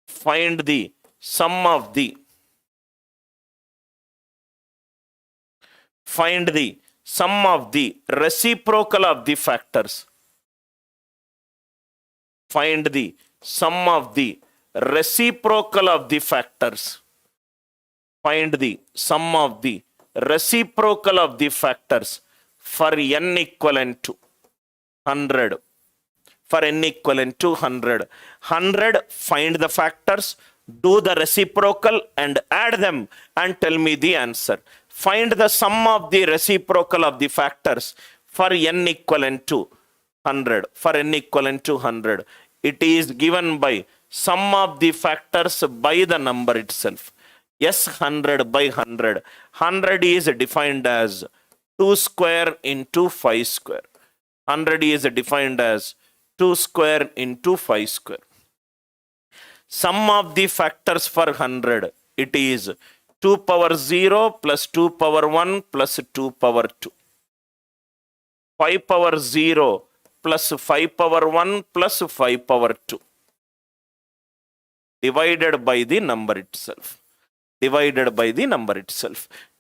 Find the sum of the reciprocal of the factors. Find the sum of the reciprocal of the factors. Find the sum of the reciprocal of the factors for n equivalent to 100. For n equivalent to 100. 100, find the factors, do the reciprocal and add them and tell me the answer. Find the sum of the reciprocal of the factors for n equivalent to 100. For n equivalent to 100. It is given by sum of the factors by the number itself. Yes, 100 by 100. 100 is defined as 2 square into 5 square. 100 is defined as 2 square into 5 square. Sum of the factors for 100. It is 2 power 0 plus 2 power 1 plus 2 power 2. 5 power 0 plus 5 power 1 plus 5 power 2. Divided by the number itself.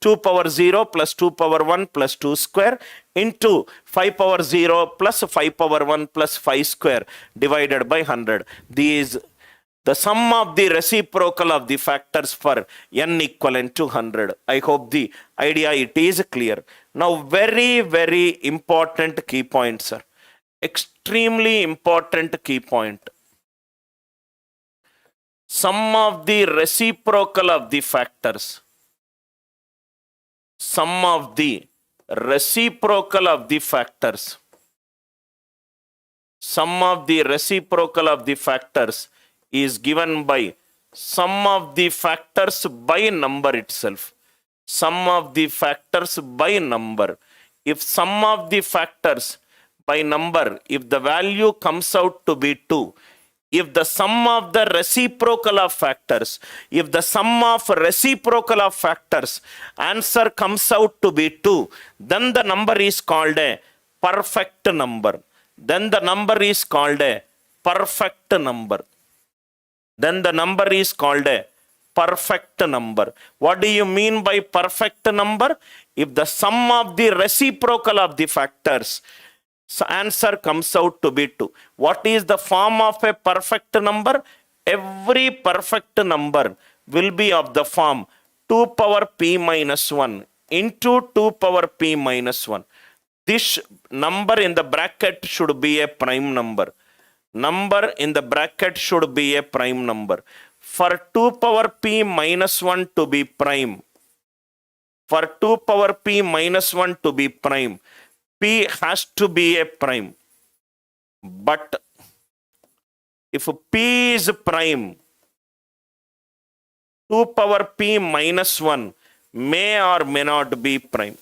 2 power 0 plus 2 power 1 plus 2 square into 5 power 0 plus 5 power 1 plus 5 square divided by 100. These the sum of the reciprocal of the factors for n equivalent to 100. I hope the idea it is clear. Now very, very important key point, sir. Extremely important key point. Sum of the reciprocal of the factors. Sum of the reciprocal of the factors. Sum of the reciprocal of the factors is given by sum of the factors by number itself. Sum of the factors by number. If sum of the factors by number, if the value comes out to be 2, if the sum of the reciprocal of factors, if the sum of reciprocal of factors answer comes out to be 2, then the number is called a perfect number. Then the number is called a perfect number. Then the number is called a perfect number. What do you mean by perfect number? If the sum of the reciprocal of the factors answer comes out to be 2. What is the form of a perfect number? Every perfect number will be of the form 2 power p minus 1 into 2 power p minus 1. This number in the bracket should be a prime number. Number in the bracket should be a prime number. For 2 power p minus 1 to be prime, for 2 power p minus 1 to be prime, p has to be a prime. But if p is prime, 2 power p minus 1 may or may not be prime.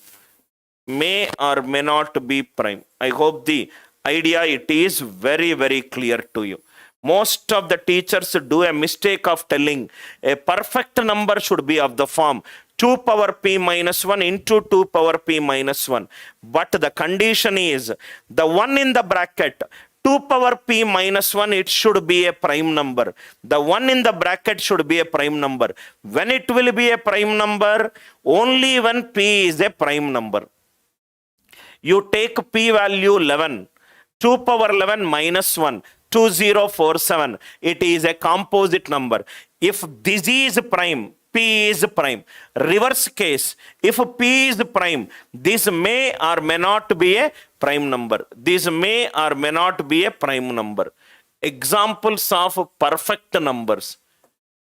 May or may not be prime. I hope the idea it is very, very clear to you. Most of the teachers do a mistake of telling a perfect number should be of the form 2 power p minus 1 into 2 power p minus 1. But the condition is the one in the bracket, 2 power p minus 1, it should be a prime number. The one in the bracket should be a prime number. When it will be a prime number? Only when p is a prime number. You take p value 11, 2 power 11 minus 1, 2047. It is a composite number. If this is prime, P is prime. Reverse case, if P is prime, this may or may not be a prime number. This may or may not be a prime number. Examples of perfect numbers.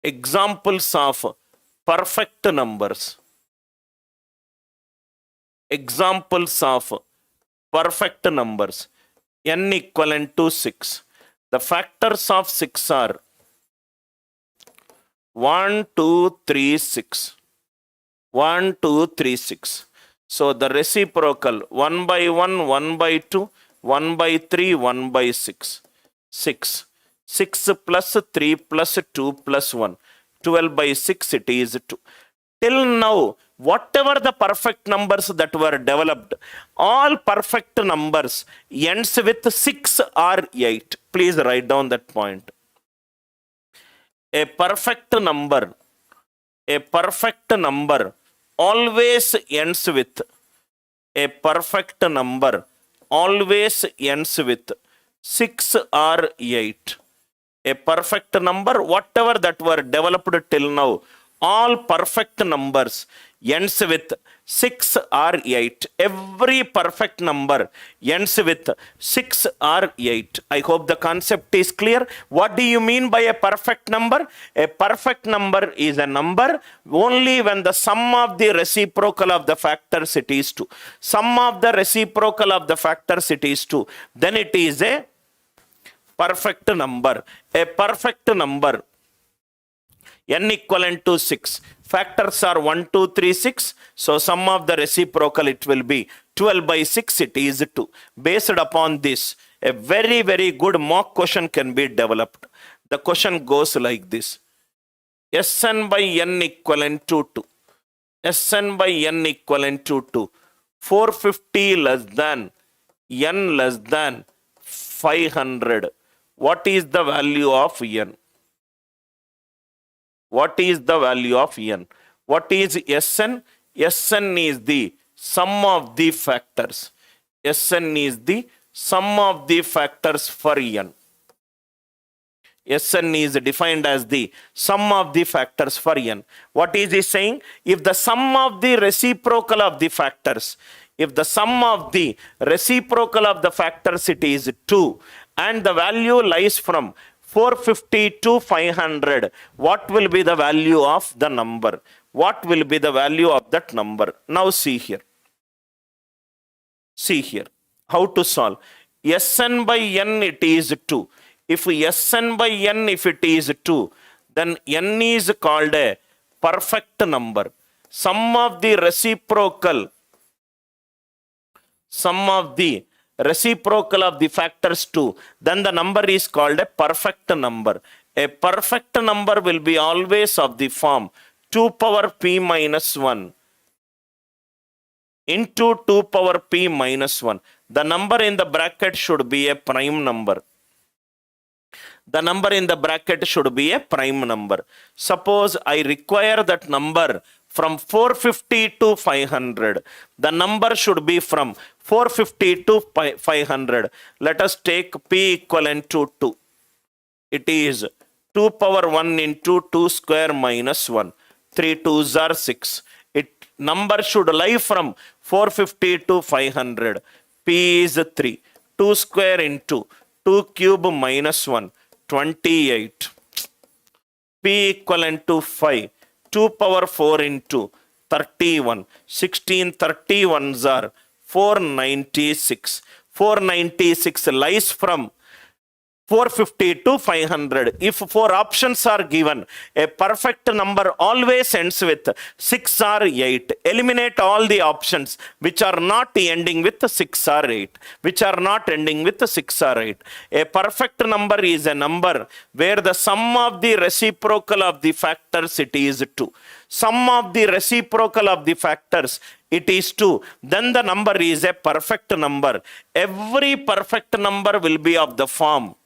Examples of perfect numbers. Examples of perfect numbers. N equivalent to 6. The factors of 6 are 1, 2, 3, 6. 1, 2, 3, 6. So the reciprocal 1 by 1, 1 by 2, 1 by 3, 1 by 6. 6. 6 plus 3 plus 2 plus 1. 12 by 6 it is 2. Till now, whatever the perfect numbers that were developed, all perfect numbers ends with 6 or 8. Please write down that point. A perfect number always ends with, a perfect number always ends with 6 or 8. A perfect number, whatever that were developed till now, all perfect numbers ends with 6 or 8. Every perfect number ends with 6 or 8. I hope the concept is clear. What do you mean by a perfect number? A perfect number is a number only when the sum of the reciprocal of the factors it is 2. Sum of the reciprocal of the factors it is 2. Then it is a perfect number. A perfect number. N equivalent to 6. Factors are 1, 2, 3, 6. So sum of the reciprocal it will be 12 by 6 it is 2. Based upon this, a very, very good mock question can be developed. The question goes like this. Sn by n equivalent to 2. Sn by n equivalent to 2. 450 less than n less than 500. What is the value of n? What is the value of n? What is Sn? Sn is the sum of the factors. Sn is the sum of the factors for n. Sn is defined as the sum of the factors for n. What is he saying? If the sum of the reciprocal of the factors, if the sum of the reciprocal of the factors it is 2 and the value lies from 450 to 500, what will be the value of the number? What will be the value of that number? Now see here. See here. How to solve? Sn by n it is 2. If Sn by n if it is 2, then n is called a perfect number. Sum of the reciprocal of the factors 2, then the number is called a perfect number. A perfect number will be always of the form 2 power p minus 1 into 2 power p minus 1. The number in the bracket should be a prime number. The number in the bracket should be a prime number. Suppose I require that number from 450 to 500. The number should be from 450 to 500. Let us take p equivalent to 2. It is 2 power 1 into 2 square minus 1. 3 2s are 6. Number should lie from 450 to 500. P is 3. 2 square into 2 cube minus 1. 28. P equivalent to 5. 2 power 4 into 31. 16 31s are 496. 496 lies from 450 to 500. If 4 options are given, a perfect number always ends with 6 or 8. Eliminate all the options which are not ending with 6 or 8. Which are not ending with 6 or 8. A perfect number is a number where the sum of the reciprocal of the factors it is 2. Sum of the reciprocal of the factors it is 2. Then the number is a perfect number. Every perfect number will be of the form.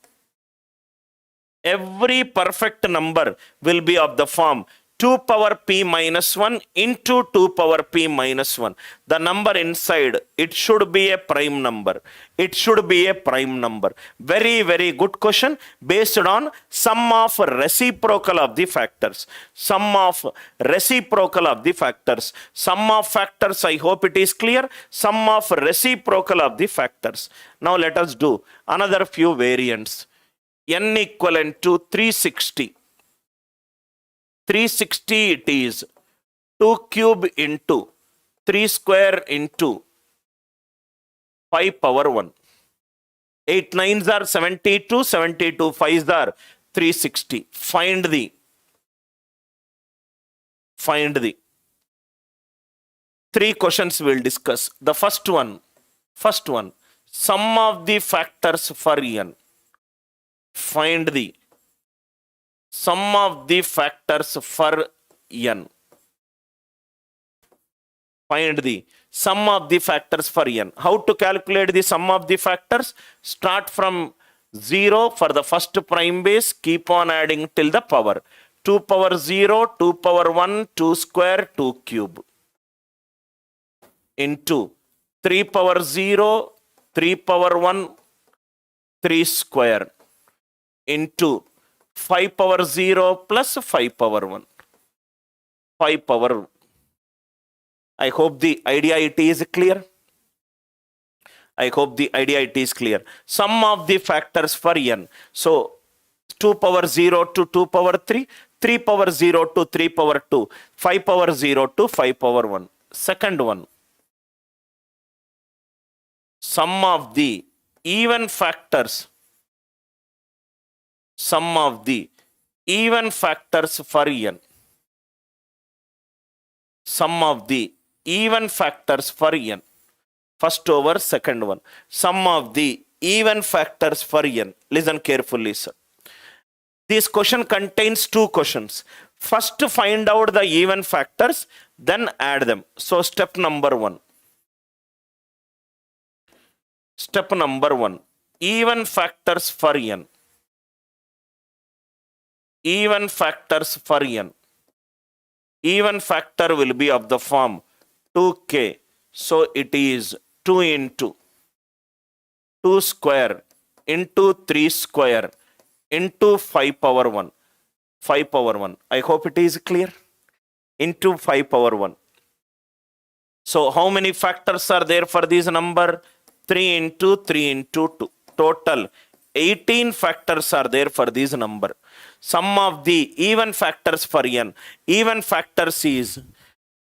Every perfect number will be of the form 2 power p minus 1 into 2 power p minus 1. The number inside, it should be a prime number. It should be a prime number. Very, very good question based on sum of reciprocal of the factors. Sum of reciprocal of the factors. Sum of factors, I hope it is clear. Sum of reciprocal of the factors. Now let us do another few variants. N equivalent to 360. 360 it is 2 cube into 3 square into 5 power 1. 8 9s are 72, 72 5s are 360. Find the 3 questions we'll discuss. The first one, sum of the factors for n. Find the sum of the factors for n. Find the sum of the factors for n. How to calculate the sum of the factors? Start from 0 for the first prime base, keep on adding till the power. 2 power 0, 2 power 1, 2 square, 2 cube. Into 3 power 0, 3 power 1, 3 square. Into 5 power 0 plus 5 power 1. 5 power. I hope the idea it is clear. I hope the idea it is clear. Sum of the factors for n. So 2 power 0 to 2 power 3, 3 power 0 to 3 power 2, 5 power 0 to 5 power 1. Second one. Sum of the even factors. Sum of the even factors for n. Sum of the even factors for n. First over second one. Sum of the even factors for n. Listen carefully, sir. This question contains 2 questions. First find out the even factors, then add them. So step number 1. Step number 1. Even factors for n. Even factors for n. Even factor will be of the form 2k. So it is 2 into 2 square into 3 square into 5 power 1. 5 power 1. I hope it is clear. Into 5 power 1. So how many factors are there for this number? 3 into 3 into 2. Total 18 factors are there for this number. Sum of the even factors for n. Even factors is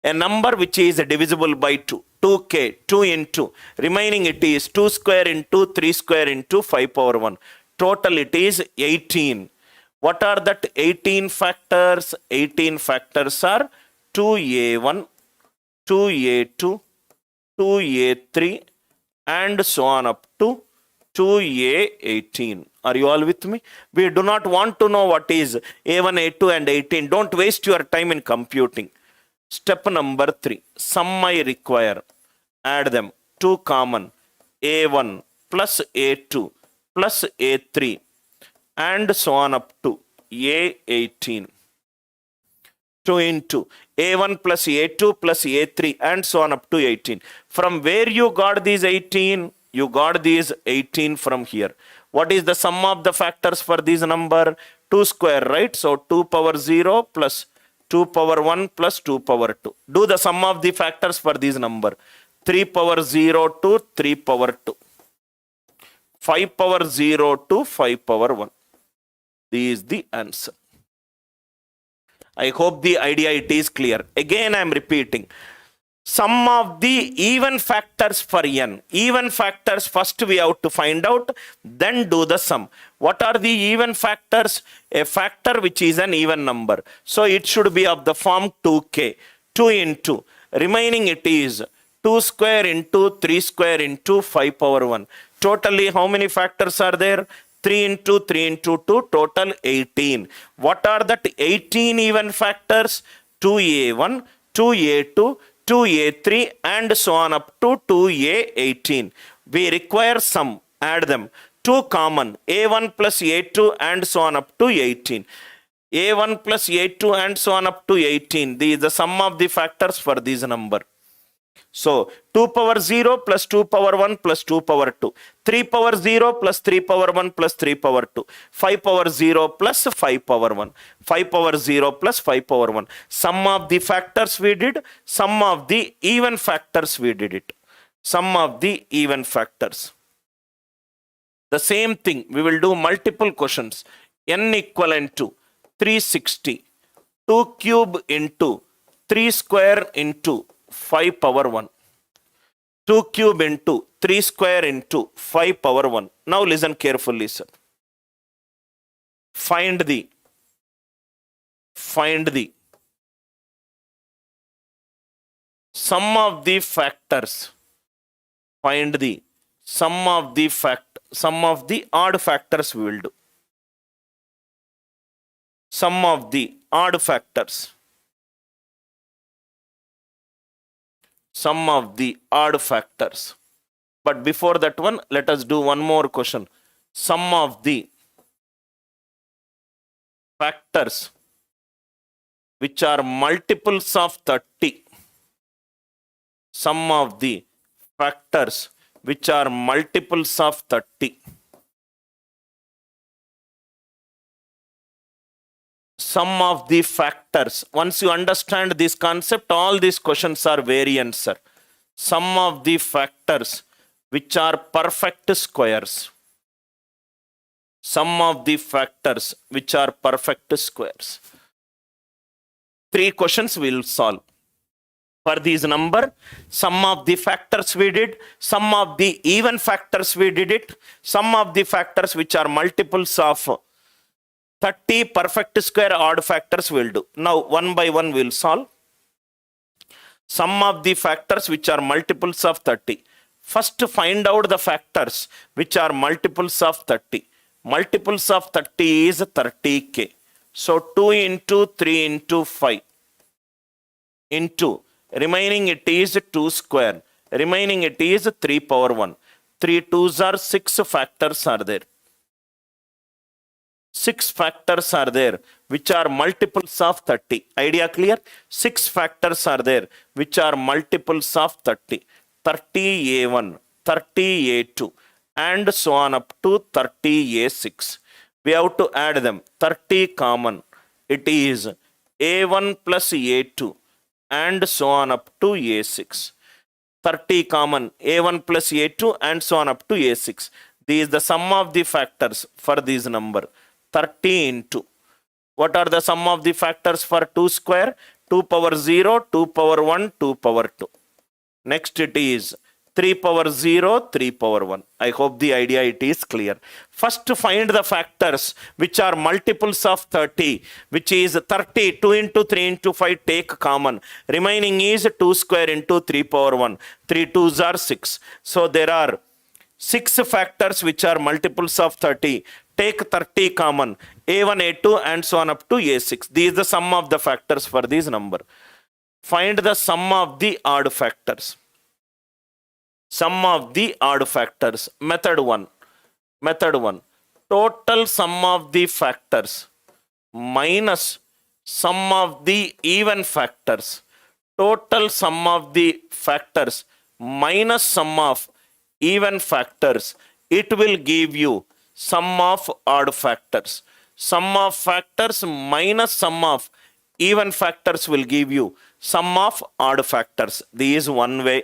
a number which is divisible by 2. 2k, 2 into. Remaining it is 2 square into 3 square into 5 power 1. Total it is 18. What are that 18 factors? 18 factors are 2a1, 2a2, 2a3 and so on up to 2a18. Are you all with me? We do not want to know what is a1, a2 and 18. Don't waste your time in computing. Step number 3. Sum I require. Add them. 2 common. a1 plus a2 plus a3 and so on up to a18. 2 into a1 plus a2 plus a3 and so on up to 18. From where you got these 18? You got these 18 from here. What is the sum of the factors for this number? 2 square, right? So 2 power 0 plus 2 power 1 plus 2 power 2. Do the sum of the factors for this number. 3 power 0 to 3 power 2. 5 power 0 to 5 power 1. This is the answer. I hope the idea it is clear. Again I am repeating. Sum of the even factors for n. Even factors first we have to find out, then do the sum. What are the even factors? A factor which is an even number. So it should be of the form 2k. 2 into. Remaining it is 2 square into 3 square into 5 power 1. Totally how many factors are there? 3 into 3 into 2, total 18. What are that 18 even factors? 2a1, 2a2, 2a3 and so on up to 2a18. We require sum. Add them. 2 common. a1 plus a2 and so on up to 18. A1 plus A2 and so on up to 18. This is the sum of the factors for this number. So 2 power 0 plus 2 power 1 plus 2 power 2. 3 power 0 plus 3 power 1 plus 3 power 2. 5 power 0 plus 5 power 1. 5 power 0 plus 5 power 1. Sum of the factors we did. Sum of the even factors we did it. Sum of the even factors. The same thing, we will do multiple questions. N equivalent to 360. 2 cube into 3 square into 5 power 1. 2 cube into 3 square into 5 power 1. Now listen carefully, sir. Find the sum of the factors. Find the sum of the odd factors we will do. Sum of the odd factors. Sum of the odd factors. But before that one, let us do one more question. Sum of the factors which are multiples of 30. Sum of the factors which are multiples of 30. Sum of the factors. Once you understand this concept, all these questions are variants, sir. Sum of the factors which are perfect squares. Sum of the factors which are perfect squares. 3 questions we will solve. For these number, sum of the factors we did, sum of the even factors we did it, sum of the factors which are multiples of 30 perfect square odd factors we'll do. Now one by one we'll solve. Sum of the factors which are multiples of 30. First find out the factors which are multiples of 30. Multiples of 30 is 30k. So 2 into 3 into 5 into remaining it is 2 square. Remaining it is 3 power 1. 3 2s are 6 factors are there. 6 factors are there which are multiples of 30. Idea clear? 6 factors are there which are multiples of 30. 30a1, 30a2 and so on up to 30a6. We have to add them. 30 common. It is a1 plus a2 and so on up to a6. 30 common. a1 plus a2 and so on up to a6. This is the sum of the factors for this number. 30 into. What are the sum of the factors for 2 square? 2 power 0, 2 power 1, 2 power 2. Next it is 3 power 0, 3 power 1. I hope the idea it is clear. First find the factors which are multiples of 30, which is 30, 2 into 3 into 5, take common. Remaining is 2 square into 3 power 1. 3 2s are 6. So there are 6 factors which are multiples of 30. Take 30 common. A1, A2 and so on up to A6. This is the sum of the factors for this number. Find the sum of the odd factors. Sum of the odd factors. Method 1. Method 1. Total sum of the factors minus sum of the even factors. Total sum of the factors minus sum of even factors. It will give you sum of odd factors. Sum of factors minus sum of even factors will give you sum of odd factors. This is one way.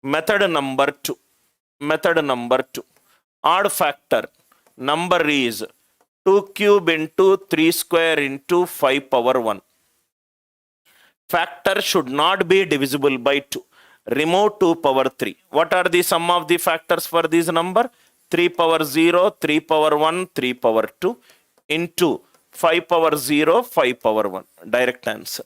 Method number 2. Method number 2. Odd factor number is 2 cube into 3 square into 5 power 1. Factor should not be divisible by 2. Remove 2 power 3. What are the sum of the factors for this number? 3 power 0, 3 power 1, 3 power 2 into 5 power 0, 5 power 1. Direct answer.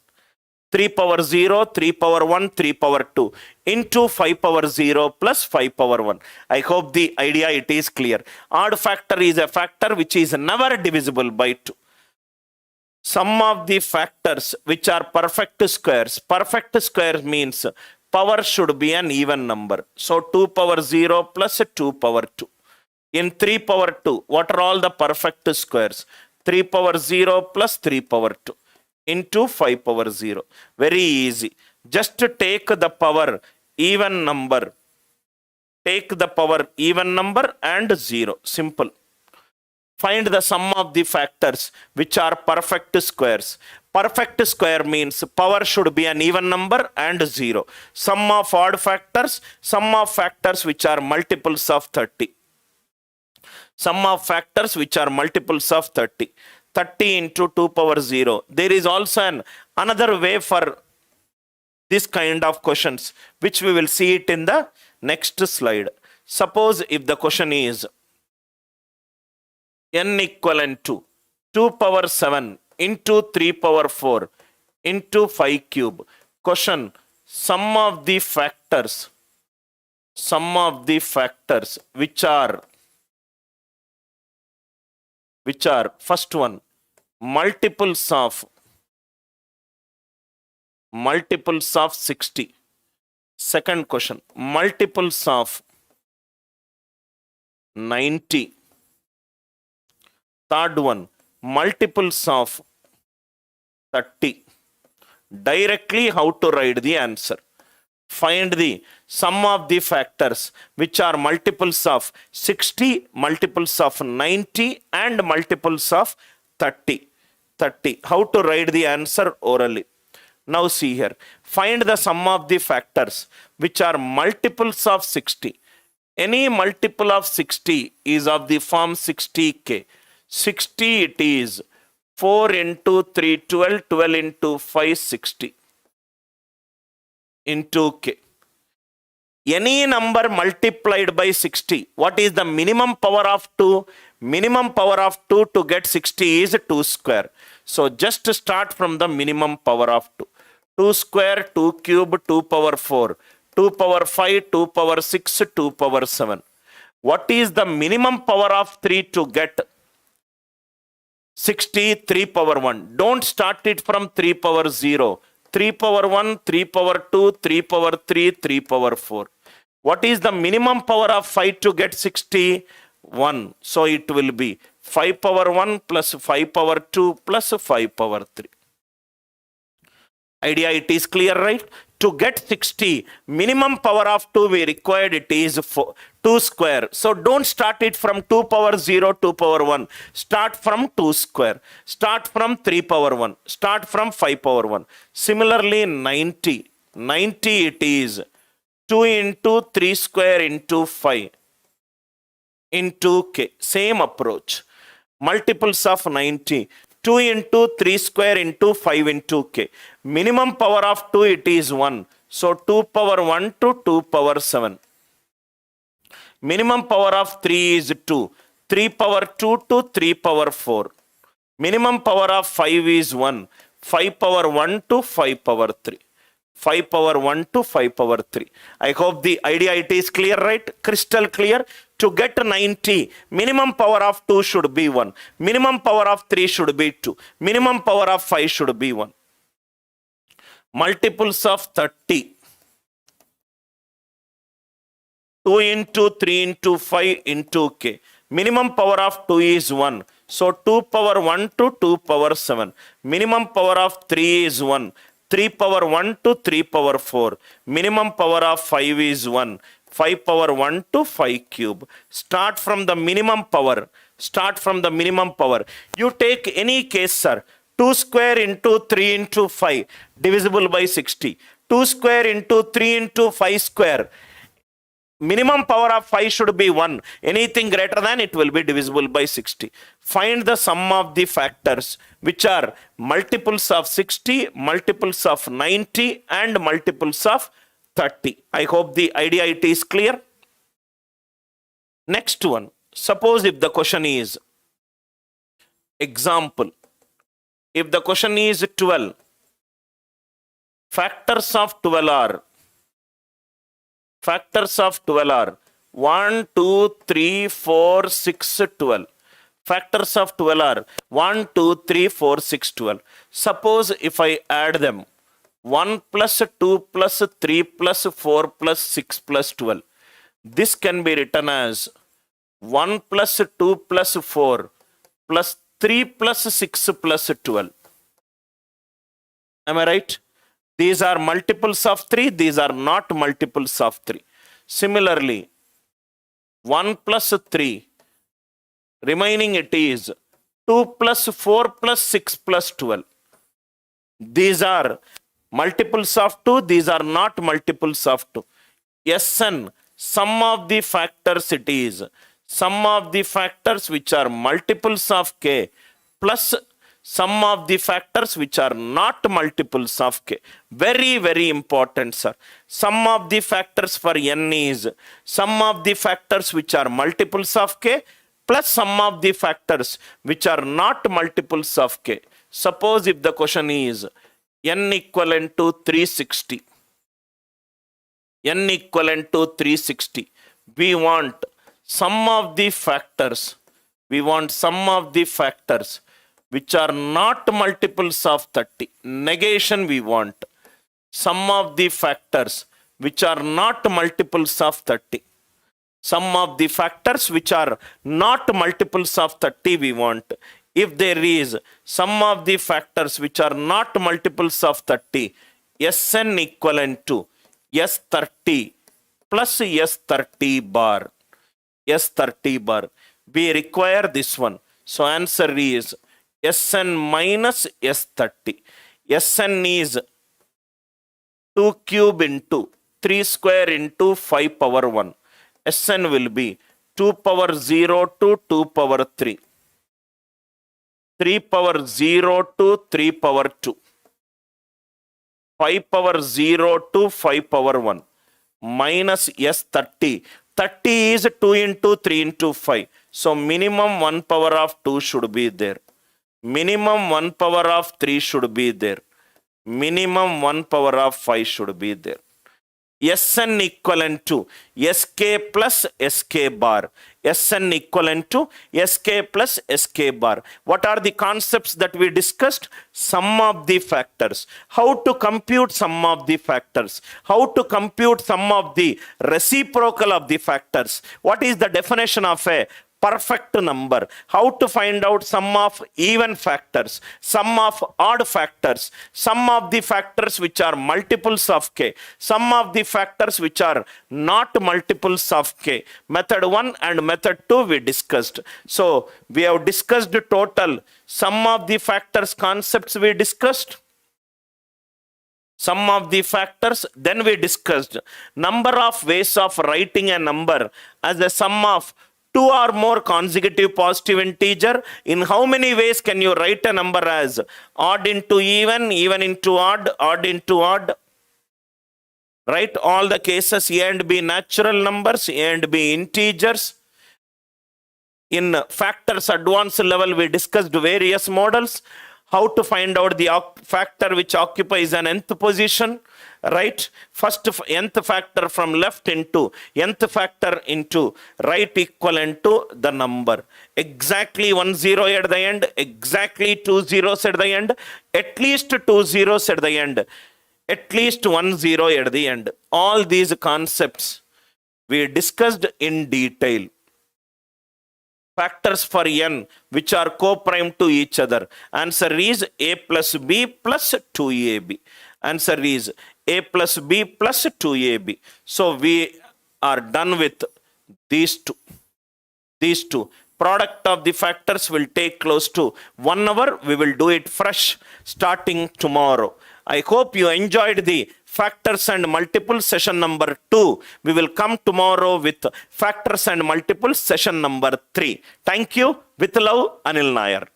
3 power 0, 3 power 1, 3 power 2 into 5 power 0 plus 5 power 1. I hope the idea it is clear. Odd factor is a factor which is never divisible by 2. Sum of the factors which are perfect squares. Perfect square means power should be an even number. So 2 power 0 plus 2 power 2. In 3 power 2, what are all the perfect squares? 3 power 0 plus 3 power 2 into 5 power 0. Very easy. Just take the power even number. Take the power even number and 0. Simple. Find the sum of the factors which are perfect squares. Perfect square means power should be an even number and 0. Sum of odd factors, sum of factors which are multiples of 30. Sum of factors which are multiples of 30. 30 into 2 power 0. There is also another way for this kind of questions, which we will see it in the next slide. Suppose if the question is n equivalent to 2 power 7 into 3 power 4 into 5 cube. Question, sum of the factors which are first one, multiples of 60. Second question, multiples of 90. Third one, multiples of 30. Directly how to write the answer. Find the sum of the factors which are multiples of 60, multiples of 90 and multiples of 30. How to write the answer orally. Now see here. Find the sum of the factors which are multiples of 60. Any multiple of 60 is of the form 60k. 60 it is 4 into 3, 12, 12 into 5, 60 into k. Any number multiplied by 60, what is the minimum power of 2? Minimum power of 2 to get 60 is 2 square. So just start from the minimum power of 2. 2 square, 2 cube, 2 power 4, 2 power 5, 2 power 6, 2 power 7. What is the minimum power of 3 to get 60? 3 power 1. Don't start it from 3 power 0. 3 power 1, 3 power 2, 3 power 3, 3 power 4. What is the minimum power of 5 to get 60? 1. So it will be 5 power 1 plus 5 power 2 plus 5 power 3. Idea it is clear, right? To get 60, minimum power of 2 we required it is 2 square. So don't start it from 2 power 0, 2 power 1. Start from 2 square. Start from 3 power 1. Start from 5 power 1. Similarly, 90. 90 it is 2 into 3 square into 5 into k. Same approach. Multiples of 90. 2 into 3 square into 5 into k. Minimum power of 2 it is 1. So 2 power 1 to 2 power 7. Minimum power of 3 is 2. 3 power 2 to 3 power 4. Minimum power of 5 is 1. 5 power 1 to 5 power 3. 5 power 1 to 5 power 3. I hope the idea it is clear, right? Crystal clear. To get 90, minimum power of 2 should be 1. Minimum power of 3 should be 2. Minimum power of 5 should be 1. Multiples of 30. 2 into 3 into 5 into k. Minimum power of 2 is 1. So 2 power 1 to 2 power 7. Minimum power of 3 is 1. 3 power 1 to 3 power 4. Minimum power of 5 is 1. 5 power 1 to 5 cube. Start from the minimum power. Start from the minimum power. You take any case, sir. 2 square into 3 into 5 divisible by 60. 2 square into 3 into 5 square. Minimum power of 5 should be 1. Anything greater than it will be divisible by 60. Find the sum of the factors which are multiples of 60, multiples of 90 and multiples of 30. I hope the idea it is clear. Next one. Suppose if the question is example. If the question is 12. Factors of 12 are 1, 2, 3, 4, 6, 12. Factors of 12 are 1, 2, 3, 4, 6, 12. Suppose if I add them 1 plus 2 plus 3 plus 4 plus 6 plus 12. This can be written as 1 plus 2 plus 4 plus 3 plus 6 plus 12. Am I right? These are multiples of 3. These are not multiples of 3. Similarly, 1 plus 3. Remaining it is 2 plus 4 plus 6 plus 12. These are multiples of 2. These are not multiples of 2. Sn, sum of the factors it is. Sum of the factors which are multiples of k plus sum of the factors which are not multiples of k. Very, very important, sir. Sum of the factors for n is sum of the factors which are multiples of k plus sum of the factors which are not multiples of k. Suppose if the question is n equivalent to 360. N equivalent to 360. We want sum of the factors. We want sum of the factors which are not multiples of 30. Negation we want. Sum of the factors which are not multiples of 30. Sum of the factors which are not multiples of 30 we want. If there is sum of the factors which are not multiples of 30, Sn equivalent to S30 plus S30 bar. S30 bar. We require this one. So answer is Sn minus S30. Sn is 2 cube into 3 square into 5 power 1. Sn will be 2 power 0 to 2 power 3. 3 power 0 to 3 power 2. 5 power 0 to 5 power 1 minus S30. 30 is 2 into 3 into 5. So minimum 1 power of 2 should be there. Minimum 1 power of 3 should be there. Minimum 1 power of 5 should be there. Sn equivalent to Sk plus Sk bar. Sn equivalent to Sk plus Sk bar. What are the concepts that we discussed? Sum of the factors. How to compute sum of the factors. How to compute sum of the reciprocal of the factors. What is the definition of a perfect number? How to find out sum of even factors, sum of odd factors, sum of the factors which are multiples of k, sum of the factors which are not multiples of k. Method 1 and method 2 we discussed. So we have discussed total sum of the factors concepts we discussed. Sum of the factors, then we discussed number of ways of writing a number as a sum of 2 or more consecutive positive integer. In how many ways can you write a number as odd into even, even into odd into odd? Right? All the cases A and B natural numbers, A and B integers. In factors advanced level, we discussed various models. How to find out the factor which occupies an nth position. Right? First nth factor from left into nth factor into right equivalent to the number. Exactly 1 0 at the end, exactly 2 zeros at the end, at least 2 zeros at the end, at least 1 0 at the end. All these concepts we discussed in detail. Factors for n which are co-prime to each other. Answer is a plus b plus 2ab. Answer is a plus b plus 2ab. So we are done with these two. These two. Product of the factors will take close to 1 hour. We will do it fresh starting tomorrow. I hope you enjoyed the factors and multiples session number 2. We will come tomorrow with factors and multiples session number 3. Thank you. With love, Anil Nair.